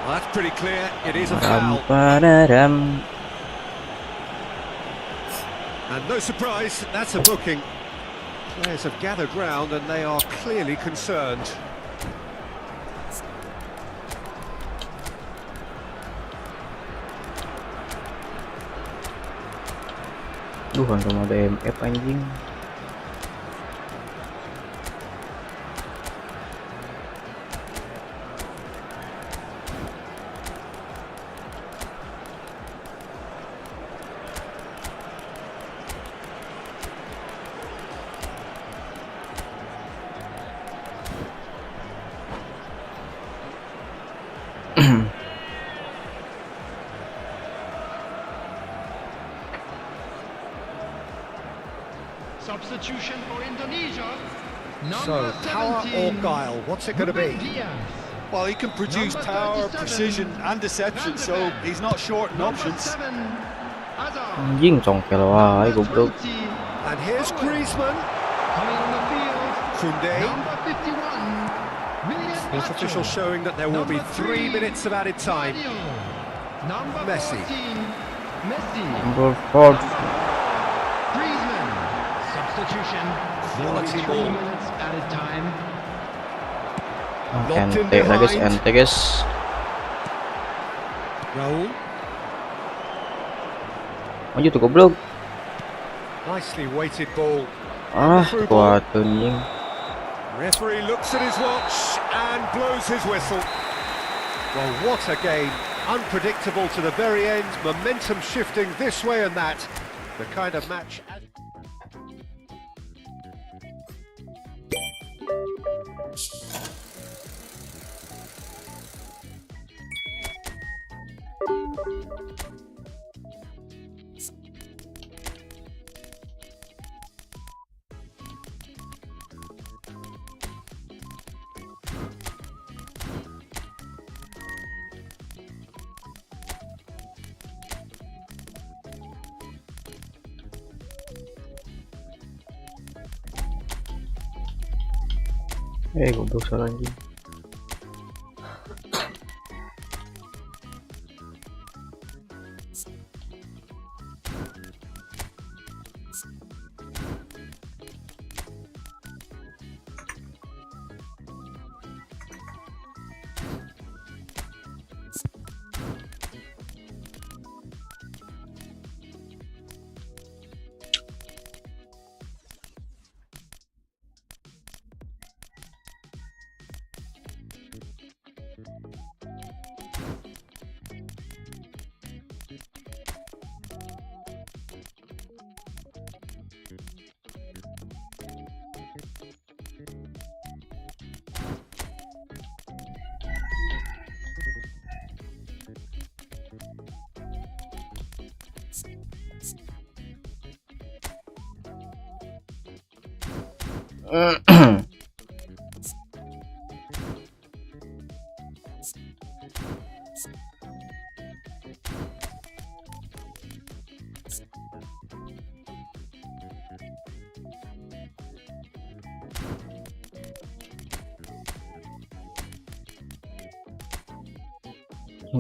Well, that's pretty clear. It is a foul. Ram-pa-da-dam. And no surprise, that's a booking. Players have gathered round and they are clearly concerned. Duh, untung ada MF anjing. Substitution for Indonesia. So, power or guile, what's it going to be? Well, he can produce Number power, 37, precision and deception, so he's not short in options. Anjing congkel wae goblok. And here's Griezmann. Coming on the field, Koundé. number 51. Fourth official showing that there will be 3 minutes of added time. Number Messi. 14, Messi. Number 4. Griezmann. Substitution. There will be Quality 3 ball. minutes added time. Locked in Ente lah guys, behind. ente guys. Raul. Maju tuh goblok. Nicely weighted ball. Ah, Through ball. kuat anjing. Referee looks at his watch and blows his whistle. Well, what a game. Unpredictable to the very end. Momentum shifting this way and that. The kind of match... Goblok salah anjing. Yang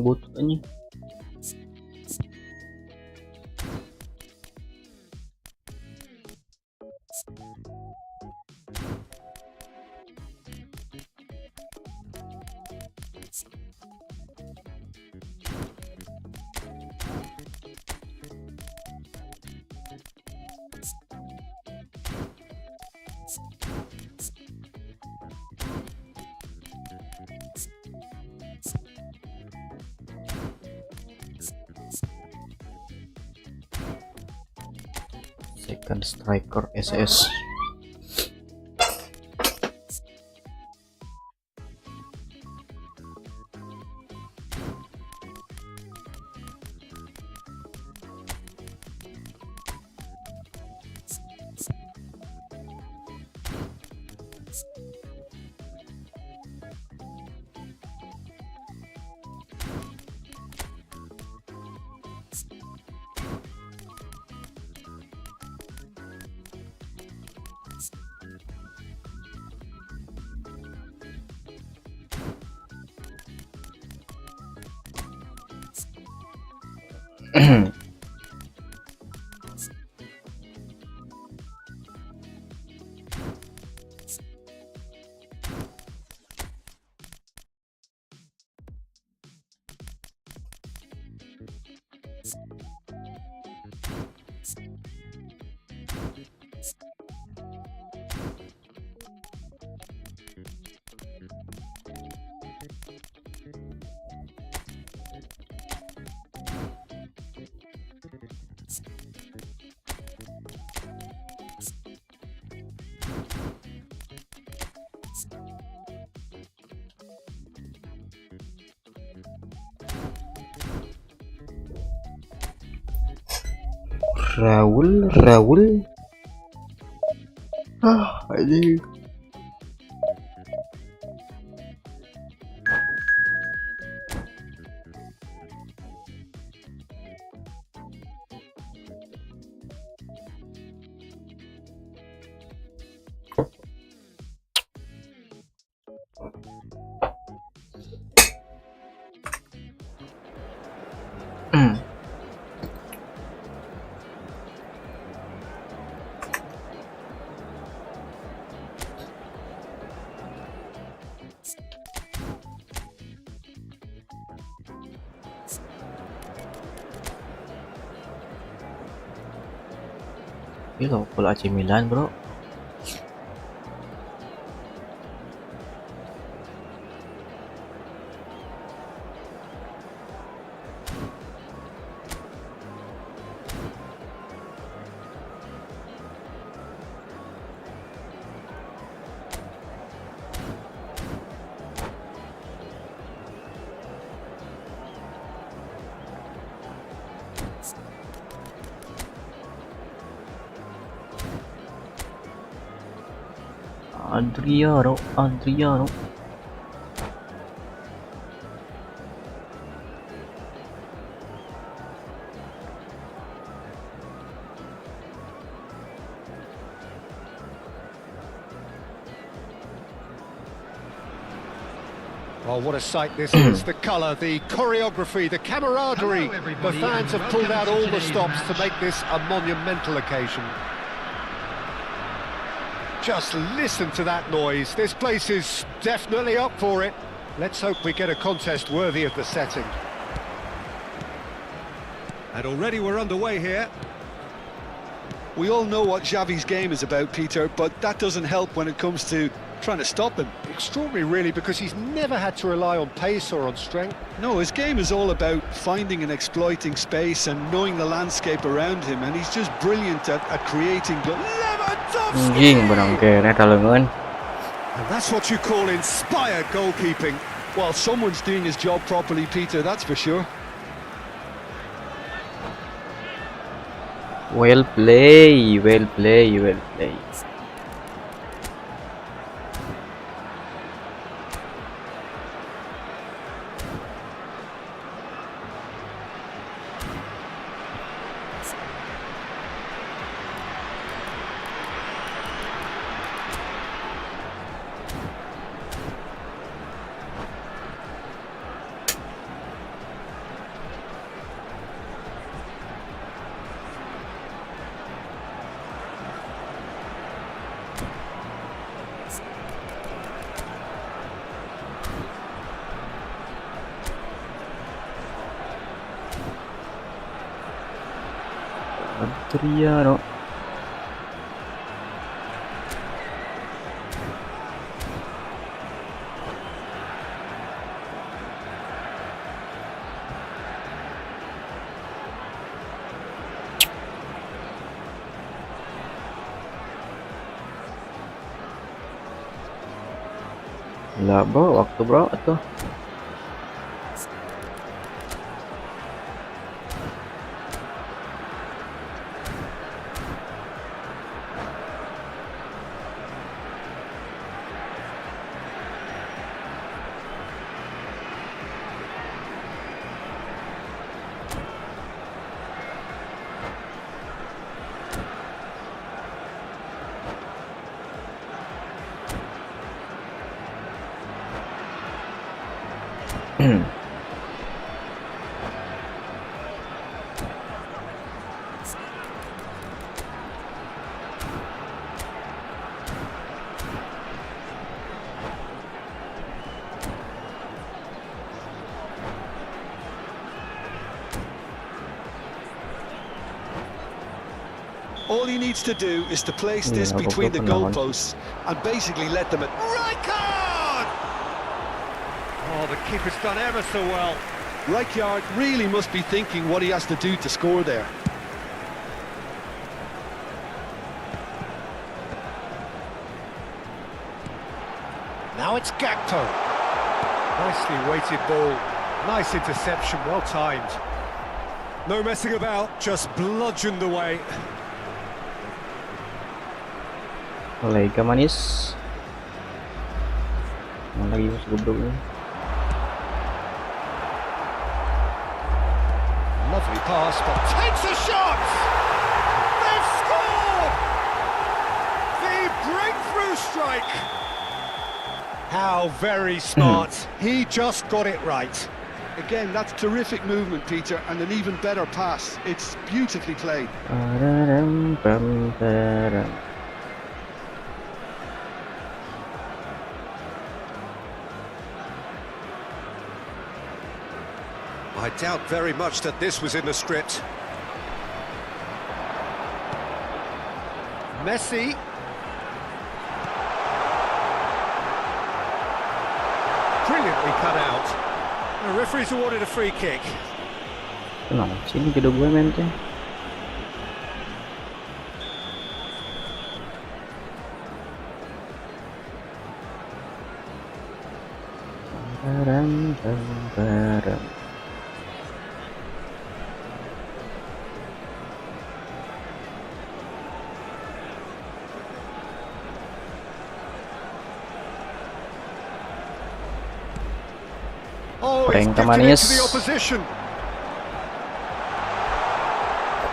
butut anjing. Second striker SS. Raul. Anjing. Ini loh kalau AC Milan bro. Adriano. Oh, what a sight this is. The colour, the choreography, the camaraderie. The fans have pulled out all the stops to make this a monumental occasion. Just listen to that noise. This place is definitely up for it. Let's hope we get a contest worthy of the setting. And already we're underway here. We all know what Xavi's game is about, Peter, but that doesn't help when it comes to trying to stop him. Extraordinary, really, because he's never had to rely on pace or on strength. No, his game is all about finding and exploiting space and knowing the landscape around him, and he's just brilliant at creating. Anjing benang kene talengan. And that's what you call inspired goalkeeping. Well, someone's doing his job properly, Peter, that's for sure. Well play. Adriano. Gila bro, waktu bro tuh. All he needs to do is to place this between the goalposts and basically let them at Rijkaard! Oh, the keeper's done ever so well. Rijkaard really must be thinking what he has to do to score there. Now it's Gakpo. Nicely weighted ball. Nice interception, well timed. No messing about, just bludgeoned away. Lega manis. Mana lagi mas goblok ini. Lovely pass, but takes a shot! They've scored! The breakthrough strike! How very smart. He just got it right. Again, that's terrific movement, Peter, and an even better pass. It's beautifully played. I doubt very much that this was in the script. Messi. Brilliantly cut out. The referee's awarded a free kick. Tenang, sini kedua gue mente. Barang. Oh, it's Prank gifted manis. into the opposition.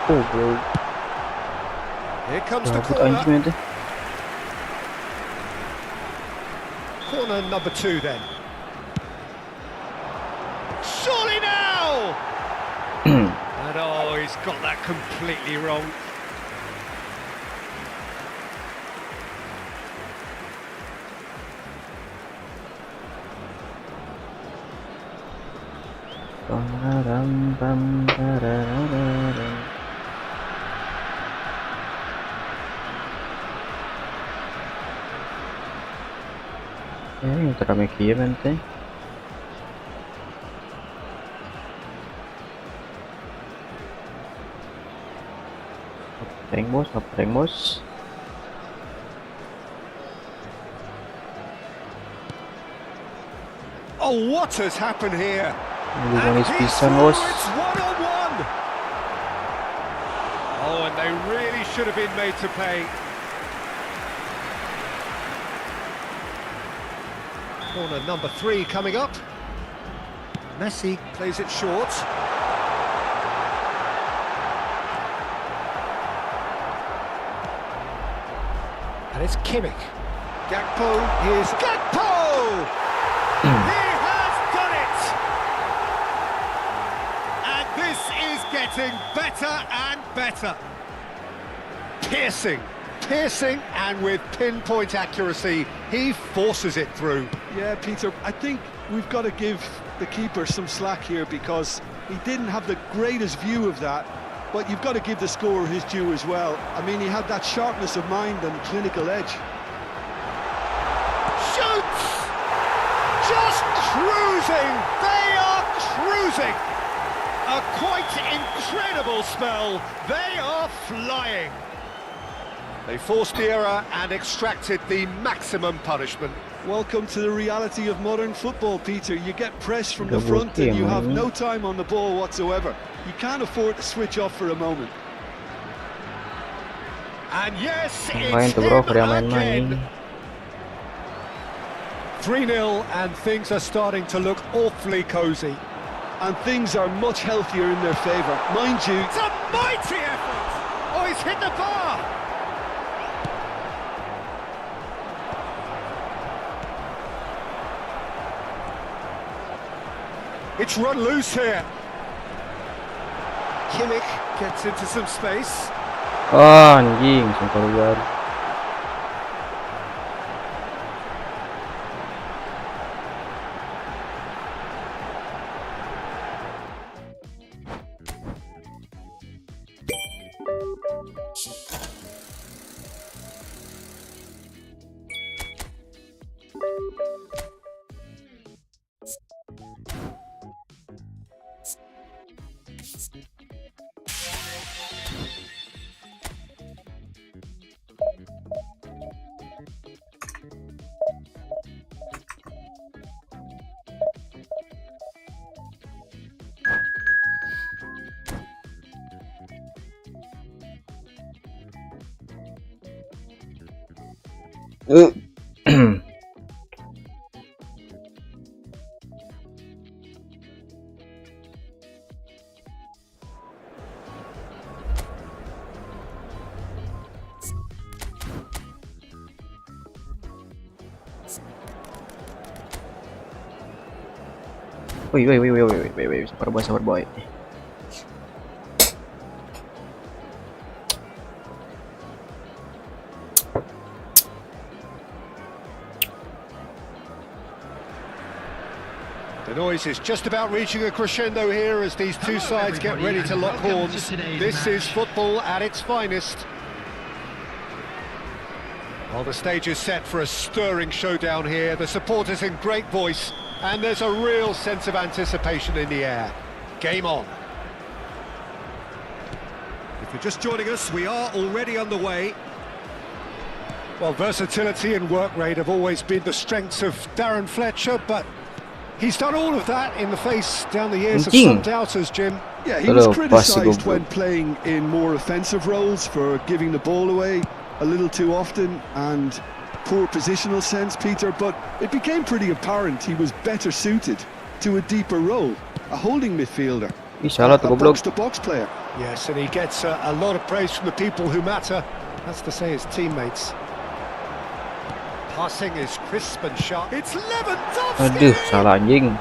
Oh bro. Here comes the Cabut corner. anjing mente. Corner number 2 then. Surely now! And oh, he's got that completely wrong. Entra aquí mente. Apa bos? Oh, what has happened here? Manis And pisan he's bos. through, it's 1-on-1. Oh, and they really should have been made to pay. Corner number 3 coming up. Messi plays it short. And it's Kimmich. Gakpo, here's Gakpo! He has done it! And this is getting better and better. Piercing, and with pinpoint accuracy, he forces it through. Yeah, Peter, I think we've got to give the keeper some slack here because he didn't have the greatest view of that. but you've got to give the scorer his due as well. I mean, he had that sharpness of mind and clinical edge. Shoots! Just cruising! They are cruising! A quite incredible spell. They are flying. They forced the error and extracted the maximum punishment. Welcome to the reality of modern football, Peter. You get press from the front and you have no time on the ball whatsoever. You can't afford to switch off for a moment. And yes, it's him again. 3-0 and things are starting to look awfully cosy. And things are much healthier in their favour. Mind you... It's a mighty effort! Oh, he's hit the bar! It's run loose here. Kimmich gets into some space. Anjing, sampai keluar. Wih, sabar boy. The noise is just about reaching a crescendo here as these two sides get ready to lock horns. This is football at its finest. Well, the stage is set for a stirring showdown here. The supporters in great voice, and there's a real sense of anticipation in the air. Game on. If you're just joining us, we are already underway. Well, versatility and work rate have always been the strengths of Darren Fletcher, but he's done all of that in the face down the years of some doubters, Jim. Yeah, he was criticised when playing in more offensive roles for giving the ball away a little too often and poor positional sense, Peter, but it became pretty apparent he was better suited to a deeper role, a holding midfielder, a box-to-box player. Yes, and he gets a lot of praise from the people who matter, that's to say his teammates. Passing is crisp and sharp. It's Lewandowski! Aduh, salah anjing.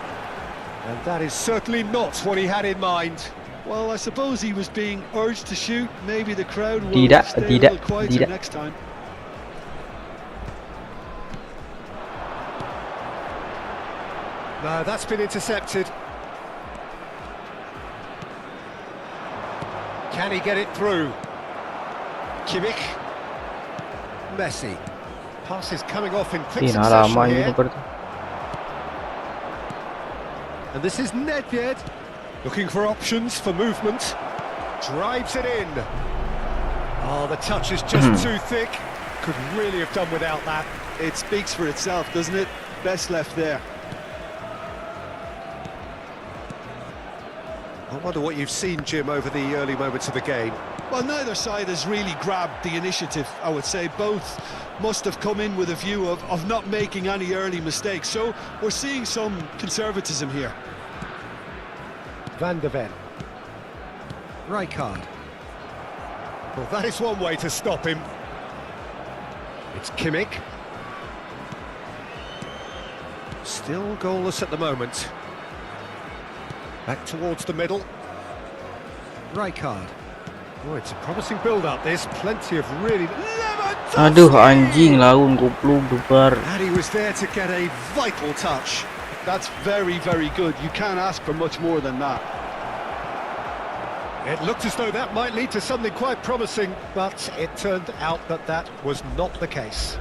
And that is certainly not what he had in mind. Well, I suppose he was being urged to shoot. Maybe the crowd will stay a little quieter next time. No, that's been intercepted. Can he get it through? Kimmich. Messi. Pass is coming off in quick succession here. And this is Nedved. Looking for options for movement. Drives it in. Oh, the touch is just too thick. Could really have done without that. It speaks for itself, doesn't it? Best left there. I wonder what you've seen, Jim, over the early moments of the game. Well, neither side has really grabbed the initiative, I would say. Both must have come in with a view of not making any early mistakes. So we're seeing some conservatism here. Van de Ven. Rijkaard. Well, that is one way to stop him. It's Kimmich. Still goalless at the moment. Back towards the middle. Rijkaard. Oh, it's a promising build-up. There's plenty of really... Aduh, anjing, laun goblok duper. And he was there to get a vital touch. That's very, very good. You can't ask for much more than that. It looked as though that might lead to something quite promising, but it turned out that that was not the case.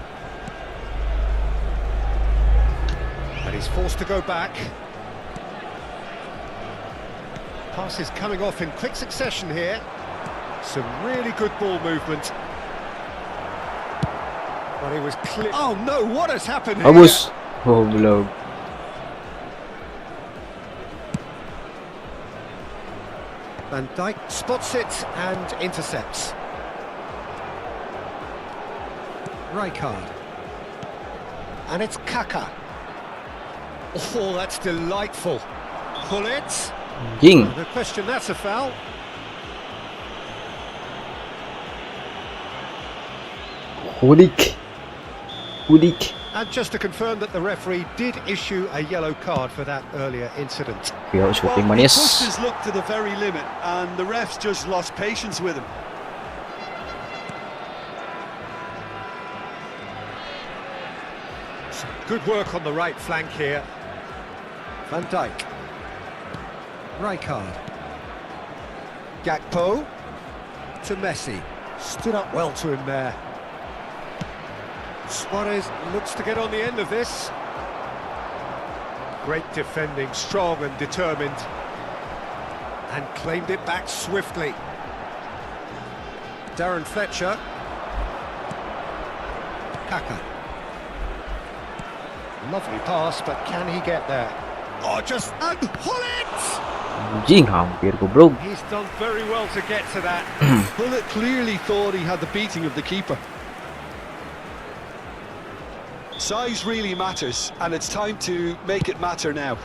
And he's forced to go back. Passes coming off in quick succession here. Some really good ball movement. But he was clear. Oh no, what has happened here? Bagus. Oh, belum. Van Dijk spots it and intercepts. Rijkaard. And it's Kaka. Oh, that's delightful. Pull it. Anjing. No question, that's a foul. Hudik. And just to confirm that the referee did issue a yellow card for that earlier incident. Yo, Well, shooting he manis. pushed his luck to the very limit, and the refs just lost patience with him. Some good work on the right flank here. Van Dijk. Rijkaard. Gakpo. To Messi. Stood up well to him there. Suarez looks to get on the end of this. Great defending, strong and determined. And claimed it back swiftly. Darren Fletcher. Kaka. Lovely pass, but can he get there? Oh, just and pull it! Anjing, hampir goblok. He's done very well to get to that. Bullet clearly thought he had the beating of the keeper. Size really matters, and it's time to make it matter now.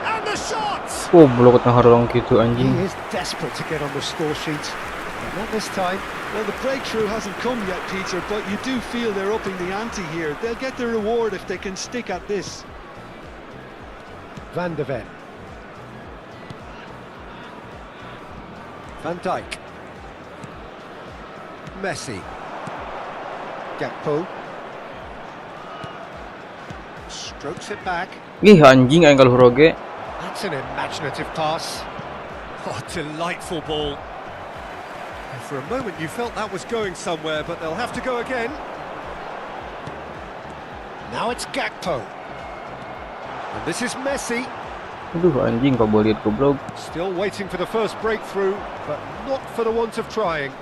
And the shot! Goblok na harlang gitu He anjing. is desperate to get on the score sheet. But not this time. Well, the breakthrough hasn't come yet, Peter, but you do feel they're upping the ante here. They'll get their reward if they can stick at this. Van de Ven. Van Dijk. Messi. Gakpo. Strokes it back. Ih, anjing aing kalau huroge. That's an imaginative pass. Oh, delightful ball. And for a moment you felt that was going somewhere, but they'll have to go again. Now it's Gakpo. And this is Messi. Aduh, anjing kau boleh lihat goblok. Still waiting for the first breakthrough, but not for the want of trying.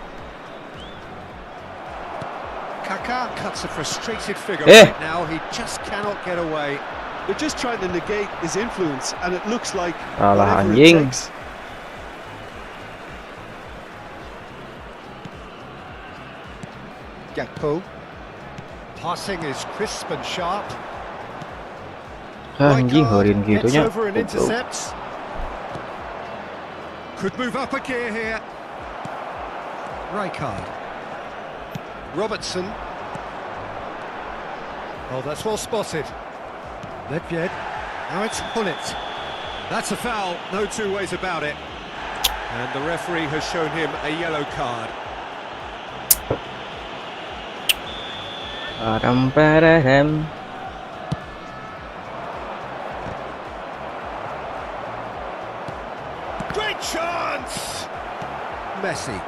Kaka cuts a frustrated figure right now. He just cannot get away. They're just trying to negate his influence, and it looks like Alah, whatever it anjing. takes. Gakpo. Passing is crisp and sharp. Anjing Rijkaard heureun gets gitunya. over and Goblok. intercepts. Could move up a gear here. Rijkaard. Robertson. Oh, that's well spotted. Nedved. Now it's Hullet. That's a foul, no two ways about it. And the referee has shown him a yellow card. Param. Great chance! Messi.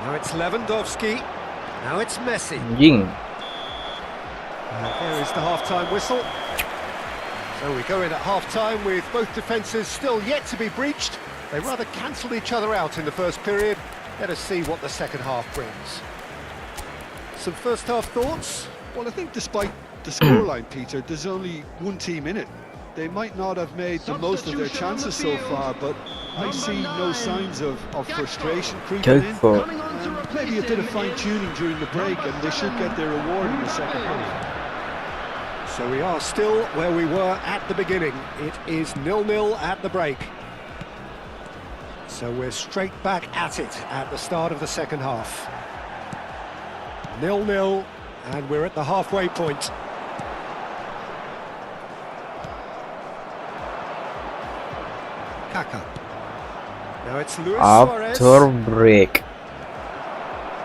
Now it's Lewandowski. Now it's Messi. Anjing. And there is the half-time whistle. So we go in at half-time with both defences still yet to be breached. They rather cancelled each other out in the first period. Let us see what the second half brings. Some first-half thoughts? Well, I think despite the scoreline, Peter, there's only one team in it. They might not have made the most of their chances so far, but I see no signs of frustration creeping in. Jago. And maybe a bit of fine-tuning during the break, and they should get their reward in the second half. So we are still where we were at the beginning. It is 0-0 at the break. So we're straight back at it at the start of the second half. 0-0, and we're at the halfway point. Kaka. Now it's Luis Suarez. After break.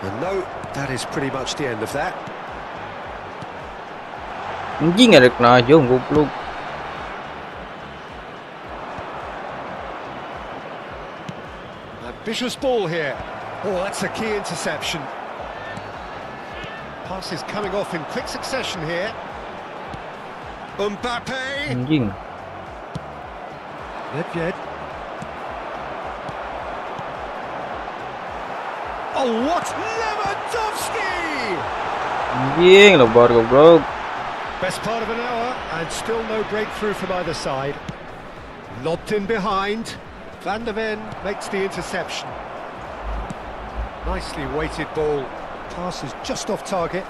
And no, that is pretty much the end of that. Anjing ada kena aja goblok. Ambitious ball here. Oh, that's a key interception. Pass is coming off in quick succession here. Mbappe. Anjing. Nedved. Oh, what? Lewandowski! Anjing, lebar goblok. Best part of an hour, and still no breakthrough from either side. Lobbed in behind. Van der Ven makes the interception. Nicely weighted ball. Pass is just off target.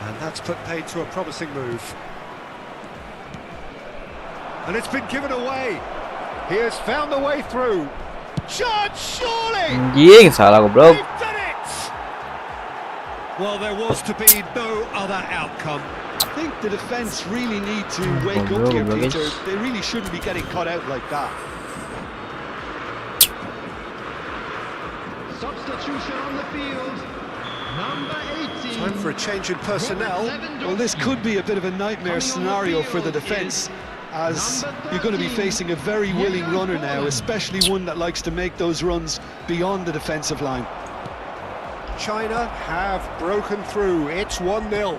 And that's put paid to a promising move. And it's been given away. He has found the way through. Shot, surely! Anjing, salah goblok. They've done it! Well, there was to be no other outcome. I think the defence really need to wake up here, Peter. They really shouldn't be getting caught out like that. Substitution on the field. Number 18. Time for a change in personnel. Well, this could be a bit of a nightmare scenario for the defence, as you're going to be facing a very willing runner now, especially one that likes to make those runs beyond the defensive line. China have broken through. It's 1-0.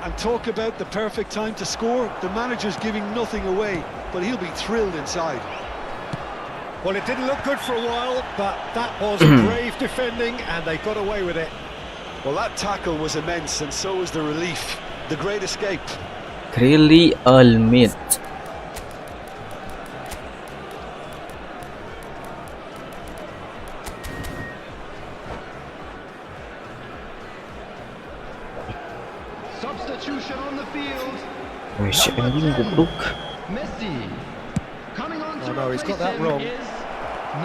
And talk about the perfect time to score. The manager's giving nothing away, but he'll be thrilled inside. Well, it didn't look good for a while, but that was brave defending, and they got away with it. Well, that tackle was immense, and so was the relief. The great escape. Really almit. Substitution on the field. Wih, si anjing goblok. Messi. Coming on to no, he's got that replace him wrong. is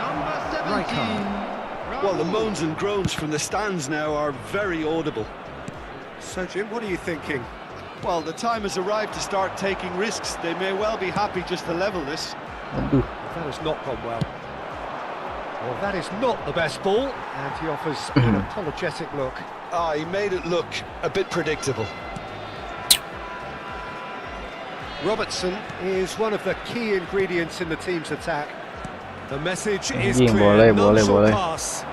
number 17. Well, the moans and groans from the stands now are very audible. So, Jim, what are you thinking? Well, the time has arrived to start taking risks. They may well be happy just to level this. Aduh. That has not gone well. Well, that is not the best ball, and he offers an apologetic look. Ah, he made it look a bit predictable. Robertson is one of the key ingredients in the team's attack. The message is Anjing, clear. boleh, None boleh, shall boleh. pass.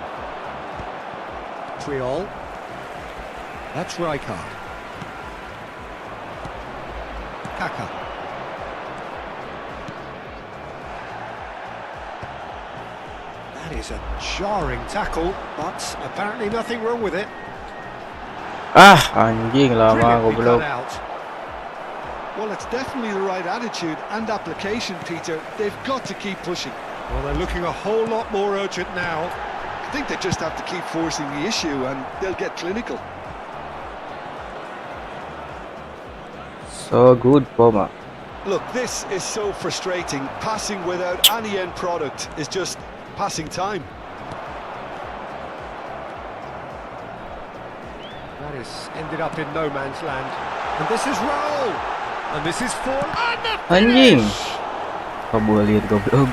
Triol. That's Rijkaard. Kaka. That is a jarring tackle, but apparently nothing wrong with it. Ah, anjing lama Brilliantly goblok. cut out. Well, it's definitely the right attitude and application, Peter. They've got to keep pushing. Well, they're looking a whole lot more urgent now. I think they just have to keep forcing the issue and they'll get clinical. So good, Poma. Look, this is so frustrating. Passing without any end product is just passing time. That has ended up in no man's land. And this is Raul. And this is for... And the Anjing. finish! Kabur lihat goblok.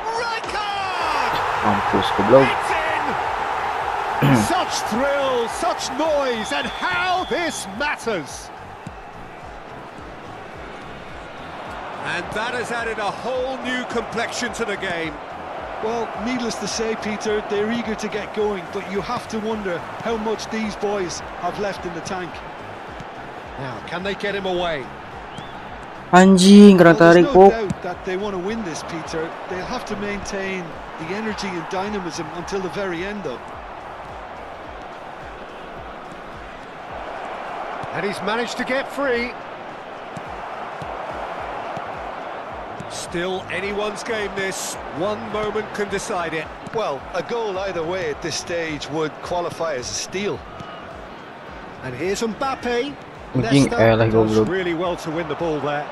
Rijkaard! Mampus goblok. It's in! Such thrill, such noise, and how this matters! And that has added a whole new complexion to the game. Well, needless to say, Peter, they're eager to get going, but you have to wonder how much these boys have left in the tank. Now, can they get him away? Anjing, kena Well, there's tarik no pok. doubt that they want to win this, Peter. They'll have to maintain the energy and dynamism until the very end, though. And he's managed to get free. Still anyone's game this. One moment can decide it. Well, a goal either way at this stage would qualify as a steal. And here's Mbappe. Anjing, Leicester lah does goblok. really well to win the ball there.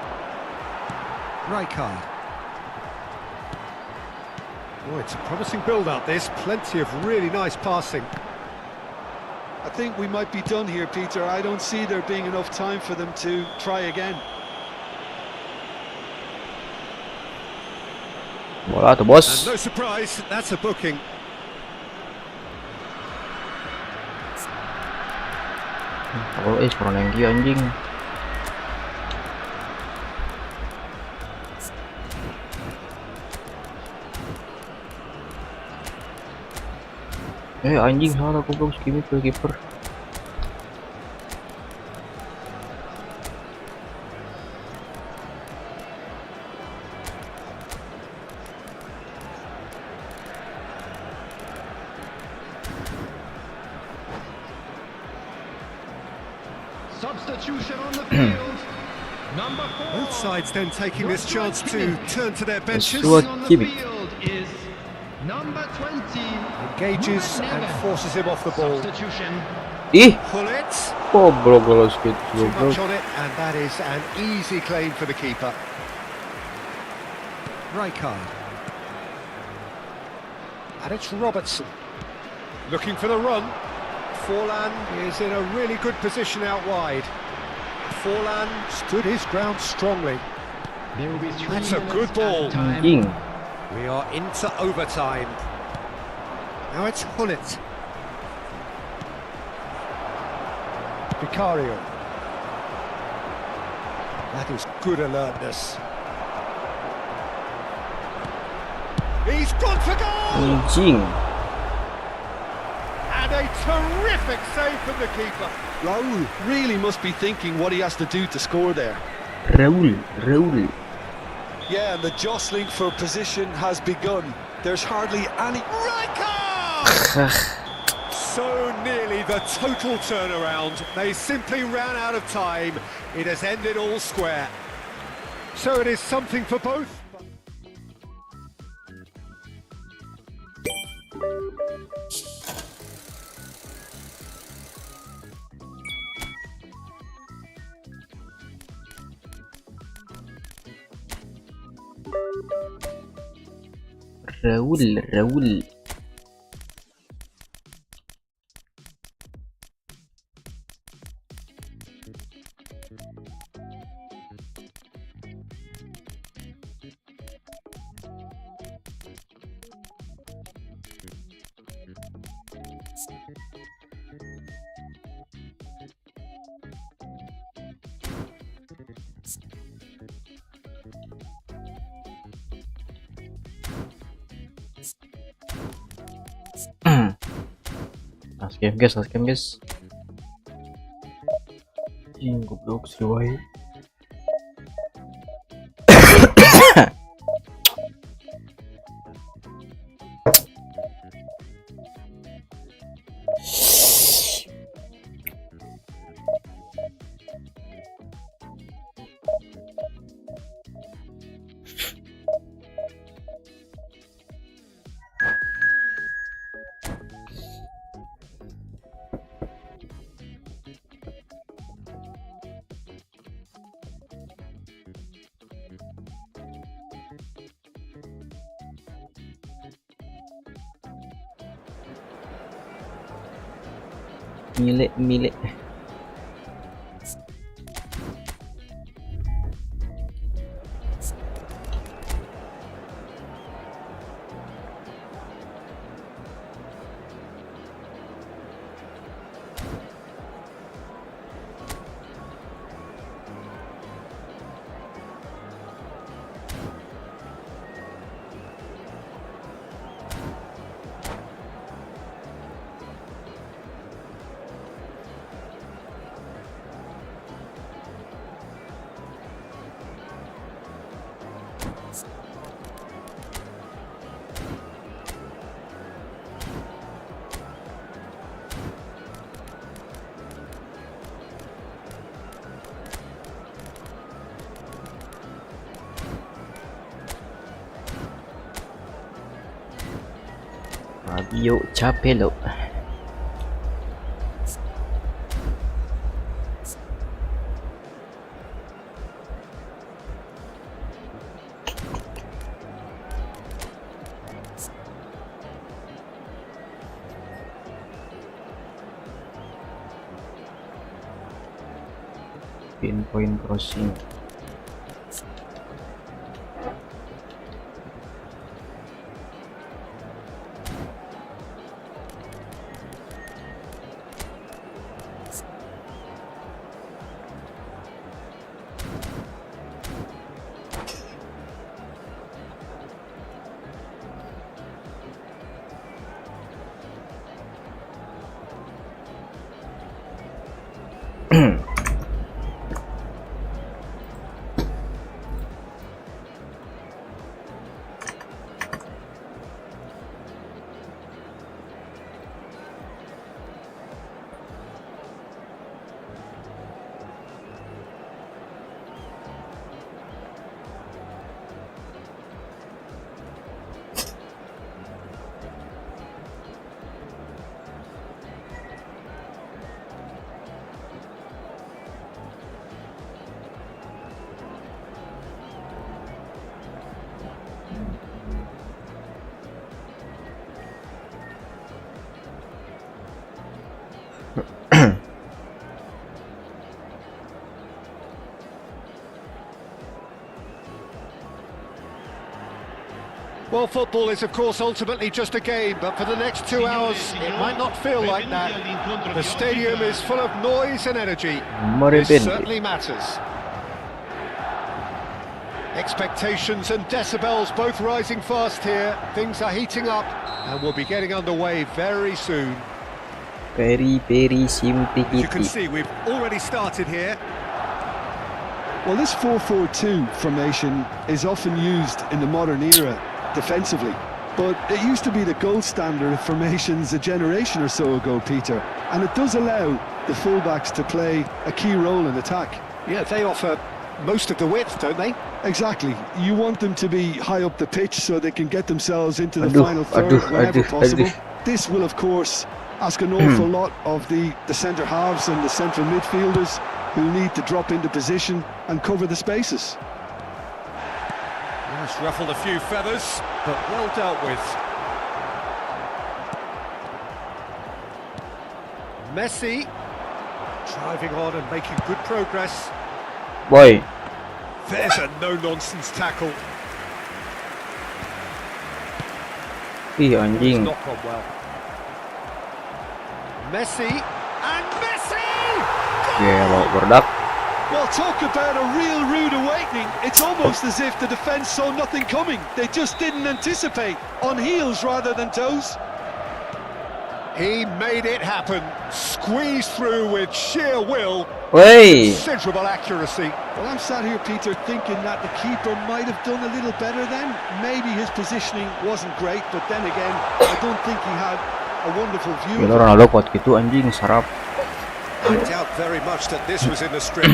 Rijkaard. Oh, it's a promising build-up this. Plenty of really nice passing. I think we might be done here, Peter. I don't see there being enough time for them to try again. Bola tuh, And bos. no surprise, that's a booking. Kalau seruan yang dia anjing. Anjing salah goblok skimit ke kiper. Substitution on the field. Number 4. Both sides then taking this chance to turn to their benches. What? On the Keep it. field is number 20. Engages and forces him off the ball. Substitution. Ih, Pull it. goblok kalau skit Too goblok. much on it, and that is an easy claim for the keeper. Rijkaard. And it's Robertson. Looking for the run. Forlan is in a really good position out wide. Forlan stood his ground strongly. There will be 3 That's a minutes good ball. added time. Anjing. We are into overtime. Now it's Hullet. Vicario. That is good alertness. He's gone for goal! Anjing. And a terrific save from the keeper. Raul really must be thinking what he has to do to score there. Raul. Yeah, and the jostling for position has begun. There's hardly any... Rijkaard! So nearly the total turnaround. They simply ran out of time. It has ended all square. So it is something for both. Raul. Last game guys. Anjing goblok seruan. Milik. Fabio Capello. Pinpoint crossing. Well, football is, of course, ultimately just a game, but for the next 2 hours, it might not feel like that. The stadium is full of noise and energy. This certainly matters. Expectations and decibels both rising fast here. Things are heating up, and we'll be getting underway very soon. Very simply. As you can see, we've already started here. Well, this 4-4-2 formation is often used in the modern era defensively, but it used to be the gold standard of formations a generation or so ago, Peter, and it does allow the fullbacks to play a key role in attack. Yeah, they offer most of the width, don't they? Exactly. You want them to be high up the pitch so they can get themselves into the final third whenever possible. This will, of course, ask an awful lot of the centre halves and the central midfielders, who need to drop into position and cover the spaces. Yes, ruffled a few feathers, but well dealt with. Messi driving on and making good progress. Boy. There's a no-nonsense tackle. Ih, anjing. Not gone well. Messi and Messi! Gelo, berdak. Well, talk about a real rude awakening. It's almost as if the defence saw nothing coming. They just didn't anticipate. On heels rather than toes. He made it happen. Squeezed through with sheer will. Wey. Considerable accuracy. Well, I'm sat here, Peter, thinking that the keeper might have done a little better then. Maybe his positioning wasn't great, but then again, I don't think he had a wonderful view. Gila, Ronaldo kuat gitu anjing, sarap. I doubt very much that this was in the script.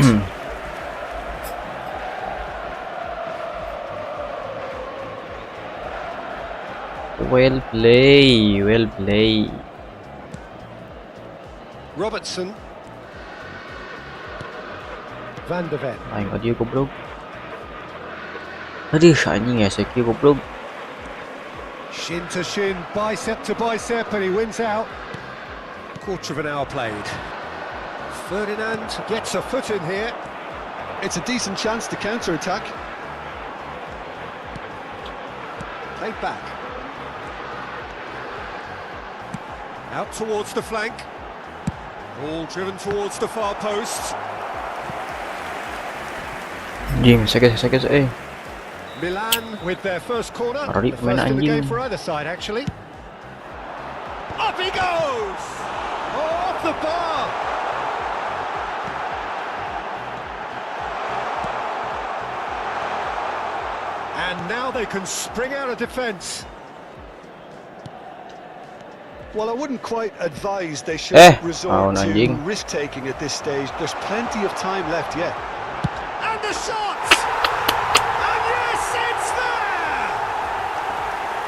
Well play, well play. Robertson. Van de Ven. Aing aja goblok. Aduh, anjing ya, seki goblok. Shin to shin, bicep to bicep, and he wins out. Quarter of an hour played. Ferdinand gets a foot in here. It's a decent chance to counter-attack. Played back. Out towards the flank. All driven towards the far post. Anjing, sakit eh. Milan with their first corner. Rari, The first in the game anjing. for either side, actually. Up he goes! Oh, off the bar! And now they can spring out of defence. Well, I wouldn't quite advise they should resort awon to anjing. risk-taking at this stage. There's plenty of time left yet. And the shot! And yes, it's there!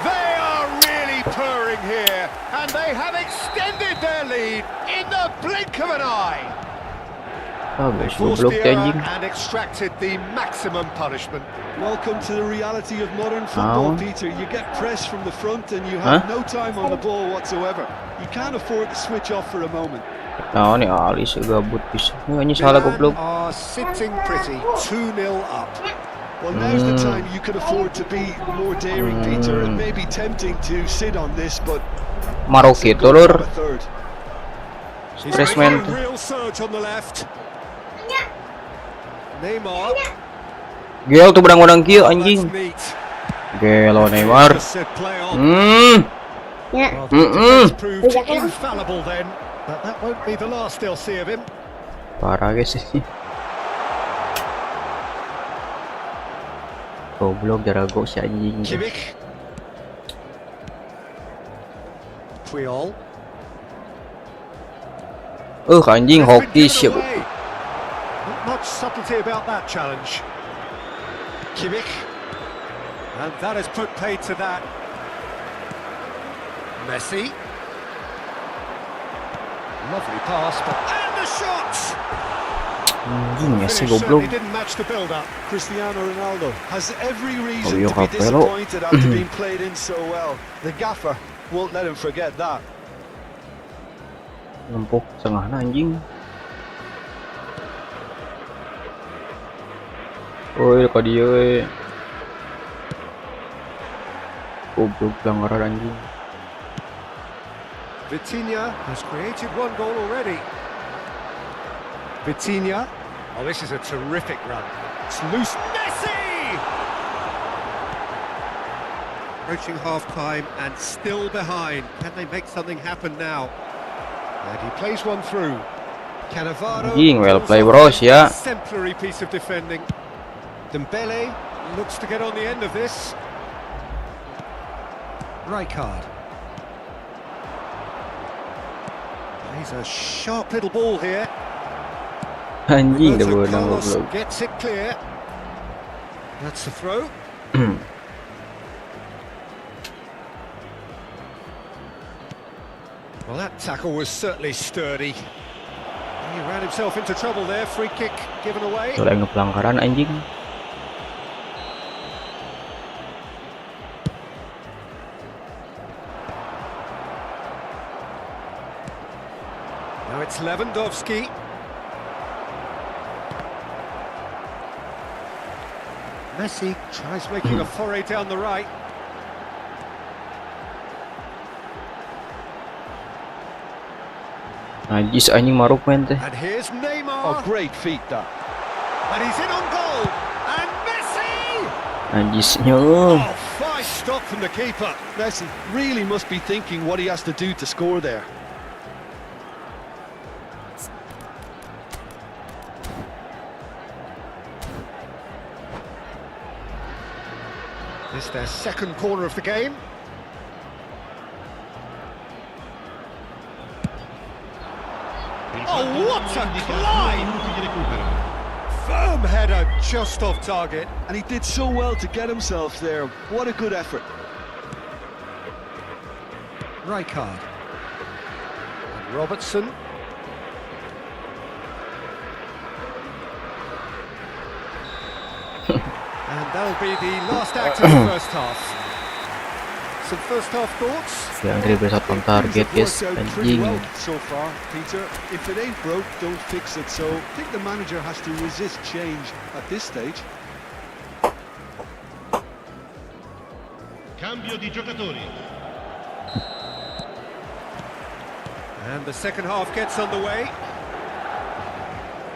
They are really purring here, and they have extended their lead in the blink of an eye. Ah, guys, Forced goblok the ya error anjing. and extracted the maximum punishment. Welcome to the reality of modern football, Peter. You get pressed from the front and you have no time on the ball whatsoever. You can't afford to switch off for a moment. Nah, nih alis gabut bisa. Ini salah goblok. Are sitting pretty, 2-0 up. Well, now's the time you can afford to be more daring, Peter. It may be tempting to sit on this, but Maroke it's a good telur. for a third. He's Press making man. a real surge on the left. Neymar. Gel tuh berang-berang kieu That's anjing. neat. Gelo Neymar. Just said play on. Well, the defense proved infallible then, but that won't be the last they'll see of him. Parah guys ini. Goblok jago si anjing. Kimmich. Puyol. Anjing hoki sih. Not much subtlety about that challenge. Kimmich. And that has put paid to that. Messi. Lovely pass, but and the shot. Anjing Messi Finish goblok. certainly didn't match the build-up. Cristiano Ronaldo has every reason Yo, to be Capello. disappointed after being played in so well. The gaffer won't let him forget that. Nempuk tengahna anjing. Oi ka dia we. Goblok pelanggaran anjing. Vitinha has created one goal already. Vitinha. Oh, this is a terrific run. It's loose. Messi! Approaching half-time and still behind. Can they make something happen now? And he plays one through. Cannavaro. Anjing, well play bros ya. Exemplary piece of defending. Dembele looks to get on the end of this. Rijkaard. Plays a sharp little ball here. Anjing dah Roberto berenang Carlos goblok. gets it clear. That's the throw. Well, that tackle was certainly sturdy. He ran himself into trouble there. Free kick given away. Soalnya pelanggaran anjing. Now it's Lewandowski. Messi tries making a foray down the right. Najis anjing maruk main teh. And here's Neymar. Oh, great feat that. And he's in on goal. And Messi! Najisnya. Oh, fine stop from the keeper. Messi really must be thinking what he has to do to score there. This is their second corner of the game. Oh, what a climb! Firm header just off target. And he did so well to get himself there. What a good effort. Rijkaard. And Robertson. And that'll be the last act of the first half. Some first half thoughts? Yang dribble shot on target guys. Things have worked out pretty Anjing. well so far, Peter. If it ain't broke, don't fix it. So I think the manager has to resist change at this stage. Cambio di giocatori. And the second half gets underway.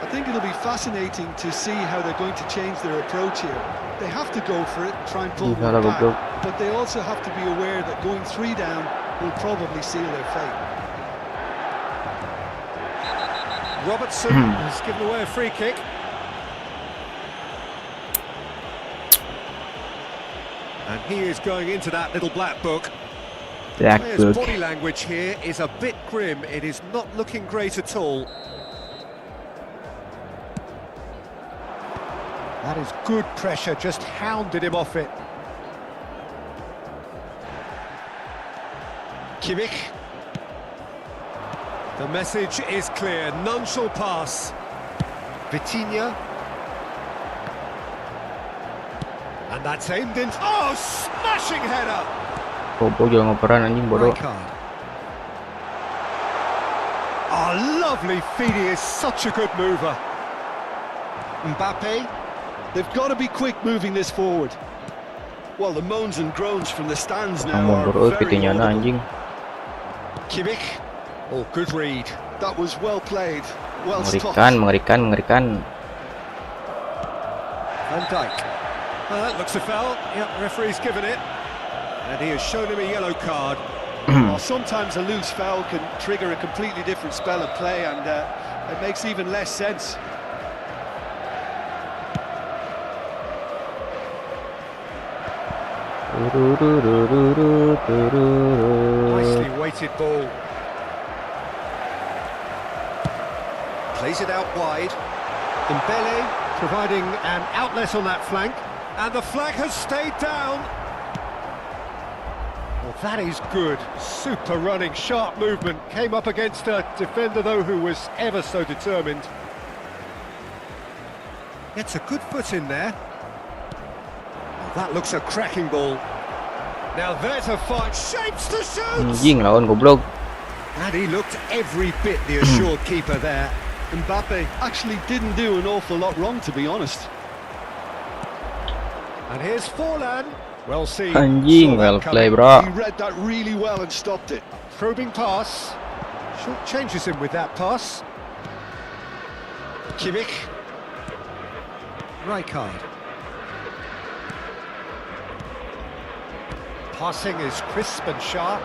I think it'll be fascinating to see how they're going to change their approach here. They have to go for it, try and pull Gila, one back, goblok. but they also have to be aware that going 3 down will probably seal their fate. Robertson has given away a free kick. And he is going into that little black book. Black Players' book. body language here is a bit grim. It is not looking great at all. That is good pressure, just hounded him off it. Kimmich. The message is clear, none shall pass. Vitinha. And that's aimed in. Oh, smashing header! Goblok juga ngoperan anjing bodoh. Rijkaard. Oh, lovely feet, he is such a good mover. Mbappe. They've got to be quick moving this forward. Well, the moans and groans from the stands now Ang are mundur very pitinya na audible. anjing. Kimmich. Oh, good read. That was well played, well stopped. Mengerikan. Van Dijk. That looks a foul. Yep, referee's given it. And he has shown him a yellow card. Well, sometimes a loose foul can trigger a completely different spell of play, and It makes even less sense. Nicely weighted ball. Plays it out wide. Dembele providing an outlet on that flank. And the flag has stayed down. Well, that is good. Super running, sharp movement. Came up against a defender, though, who was ever so determined. Gets a good foot in there. Well, that looks a cracking ball. Now there's a fight. Shapes to shoot! Anjing lawan goblok. And he looked every bit the assured keeper there. Mbappe actually didn't do an awful lot wrong, to be honest. And here's Forlan. Well seen. Anjing, Saw that well coming. play, bro. He read that really well and stopped it. Probing pass. Short changes him with that pass. Kimmich. Rijkaard. Passing is crisp and sharp.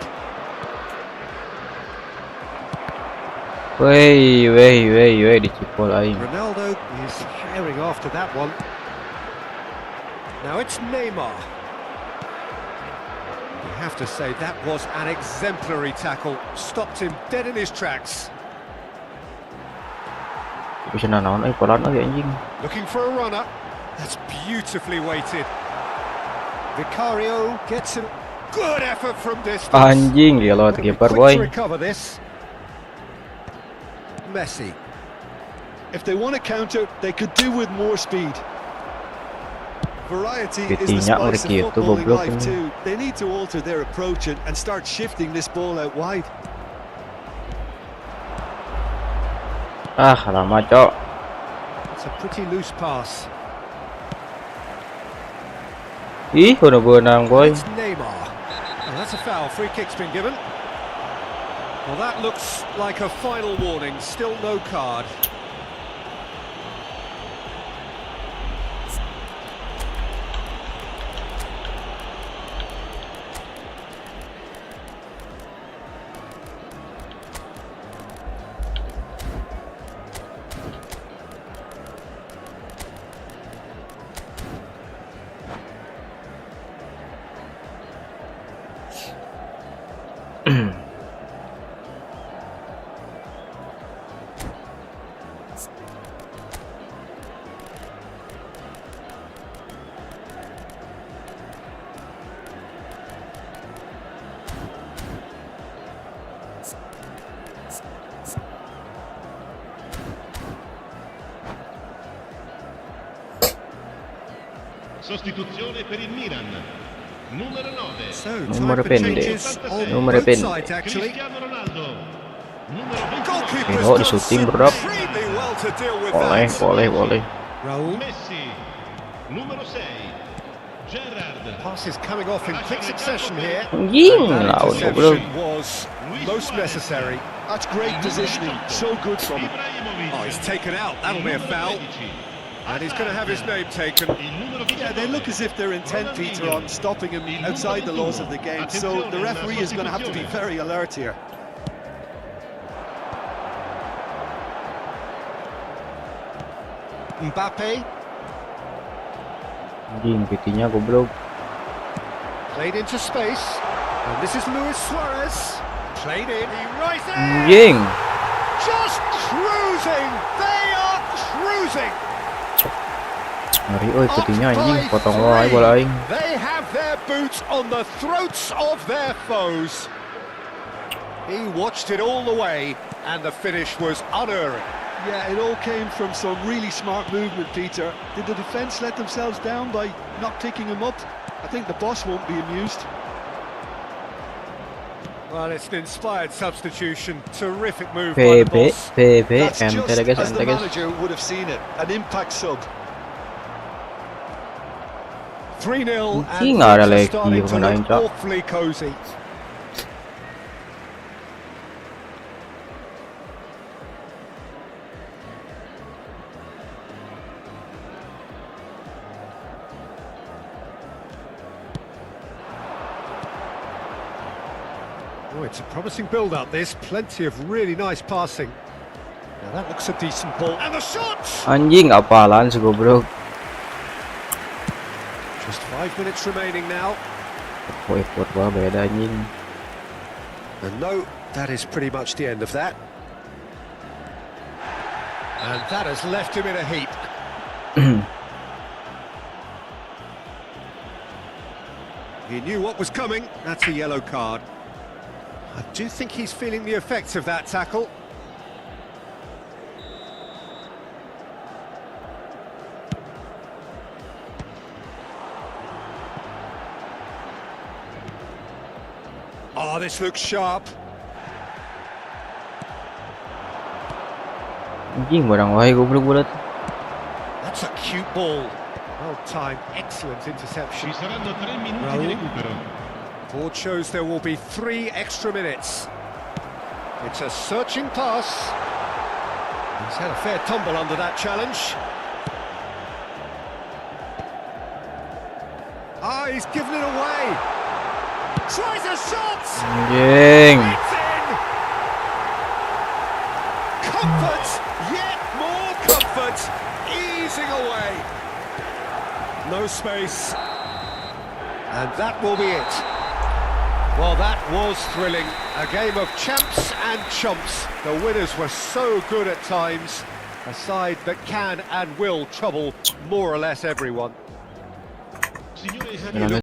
Wey, dicipol aing. Ronaldo is herring after that one. Now it's Neymar. You have to say that was an exemplary tackle. Stopped him dead in his tracks. Bisa nanaon polan anjing. Looking for a runner. That's beautifully weighted. Vicario gets him. Good effort from distance. Anjing dia lawan kiper Quick boy. to recover this. Messi. If they want to counter, they could do with more speed. Variety is the Petinya spice of gitu, footballing goblok life ini. too. They need to alter their approach and start shifting this ball out wide. Ah, lama cok. It's a pretty loose pass. Ih, benang boy. It's Neymar. And that's a foul. Free kick's been given. Well, that looks like a final warning. Still no card. Sostituzione per il Milan. Numero 9. So, Numero time for pendek. changes on Numero both pendek. sides, actually. Cristiano Ronaldo. Numero 20. Goalkeeper's Oh, done di shooting, bro. supremely well to deal with Boleh, that. boleh. Raul. Messi. Numero 6. Gerrard. Passes coming off in quick succession here. Anjing That lawan goblok. interception was most necessary. That's great positioning. So good from him. Ibrahimovic. Oh, he's taken out. That'll be a foul. And he's going to have his name taken. Il numero 19. Yeah, they look as if they're intent, Peter, on stopping him outside the laws of the game. So the referee is going to have to be very alert here. Mbappe. Anjing petinya goblok. Played into space. And this is Luis Suarez. Played in. He right there. Anjing. Just cruising. They are cruising. Ngeri euy petinya anjing Up by potong wae three. bola aing. They have their boots on the throats of their foes. He watched it all the way, and the finish was unerring. Yeah, it all came from some really smart movement, Peter. Did the defence let themselves down by not picking him up? I think the boss won't be amused. Well, it's an inspired substitution. Terrific move by the PB, boss. PB, That's MT just guys, as MT the guys. manager would have seen it. An impact sub. 3-0, Anjing, and nggak ada things are lagi starting to pemain, look Cak. awfully cosy. Oh, it's a promising build-up, this. Plenty of really nice passing. Now Now that looks a decent ball. And the shot! Anjing apalan si goblok. Just 5 minutes remaining now. Effort ba beda anjing. And no, that is pretty much the end of that. And that has left him in a heap. He knew what was coming. That's a yellow card. I do think he's feeling the effects of that tackle. Oh, this looks sharp. Anjing barang wae goblok bola tuh. That's a cute ball. Well timed, excellent interception. Ci saranno 3 minuti di recupero. Board shows there will be 3 extra minutes. It's a searching pass. He's had a fair tumble under that challenge. Ah, he's given it away. Tries a shot. Anjing. It's in. Comfort, yet more comfort, easing away. No space. And that will be it. Well, that was thrilling. A game of champs and chumps. The winners were so good at times. A side that can and will trouble more or less everyone. Signore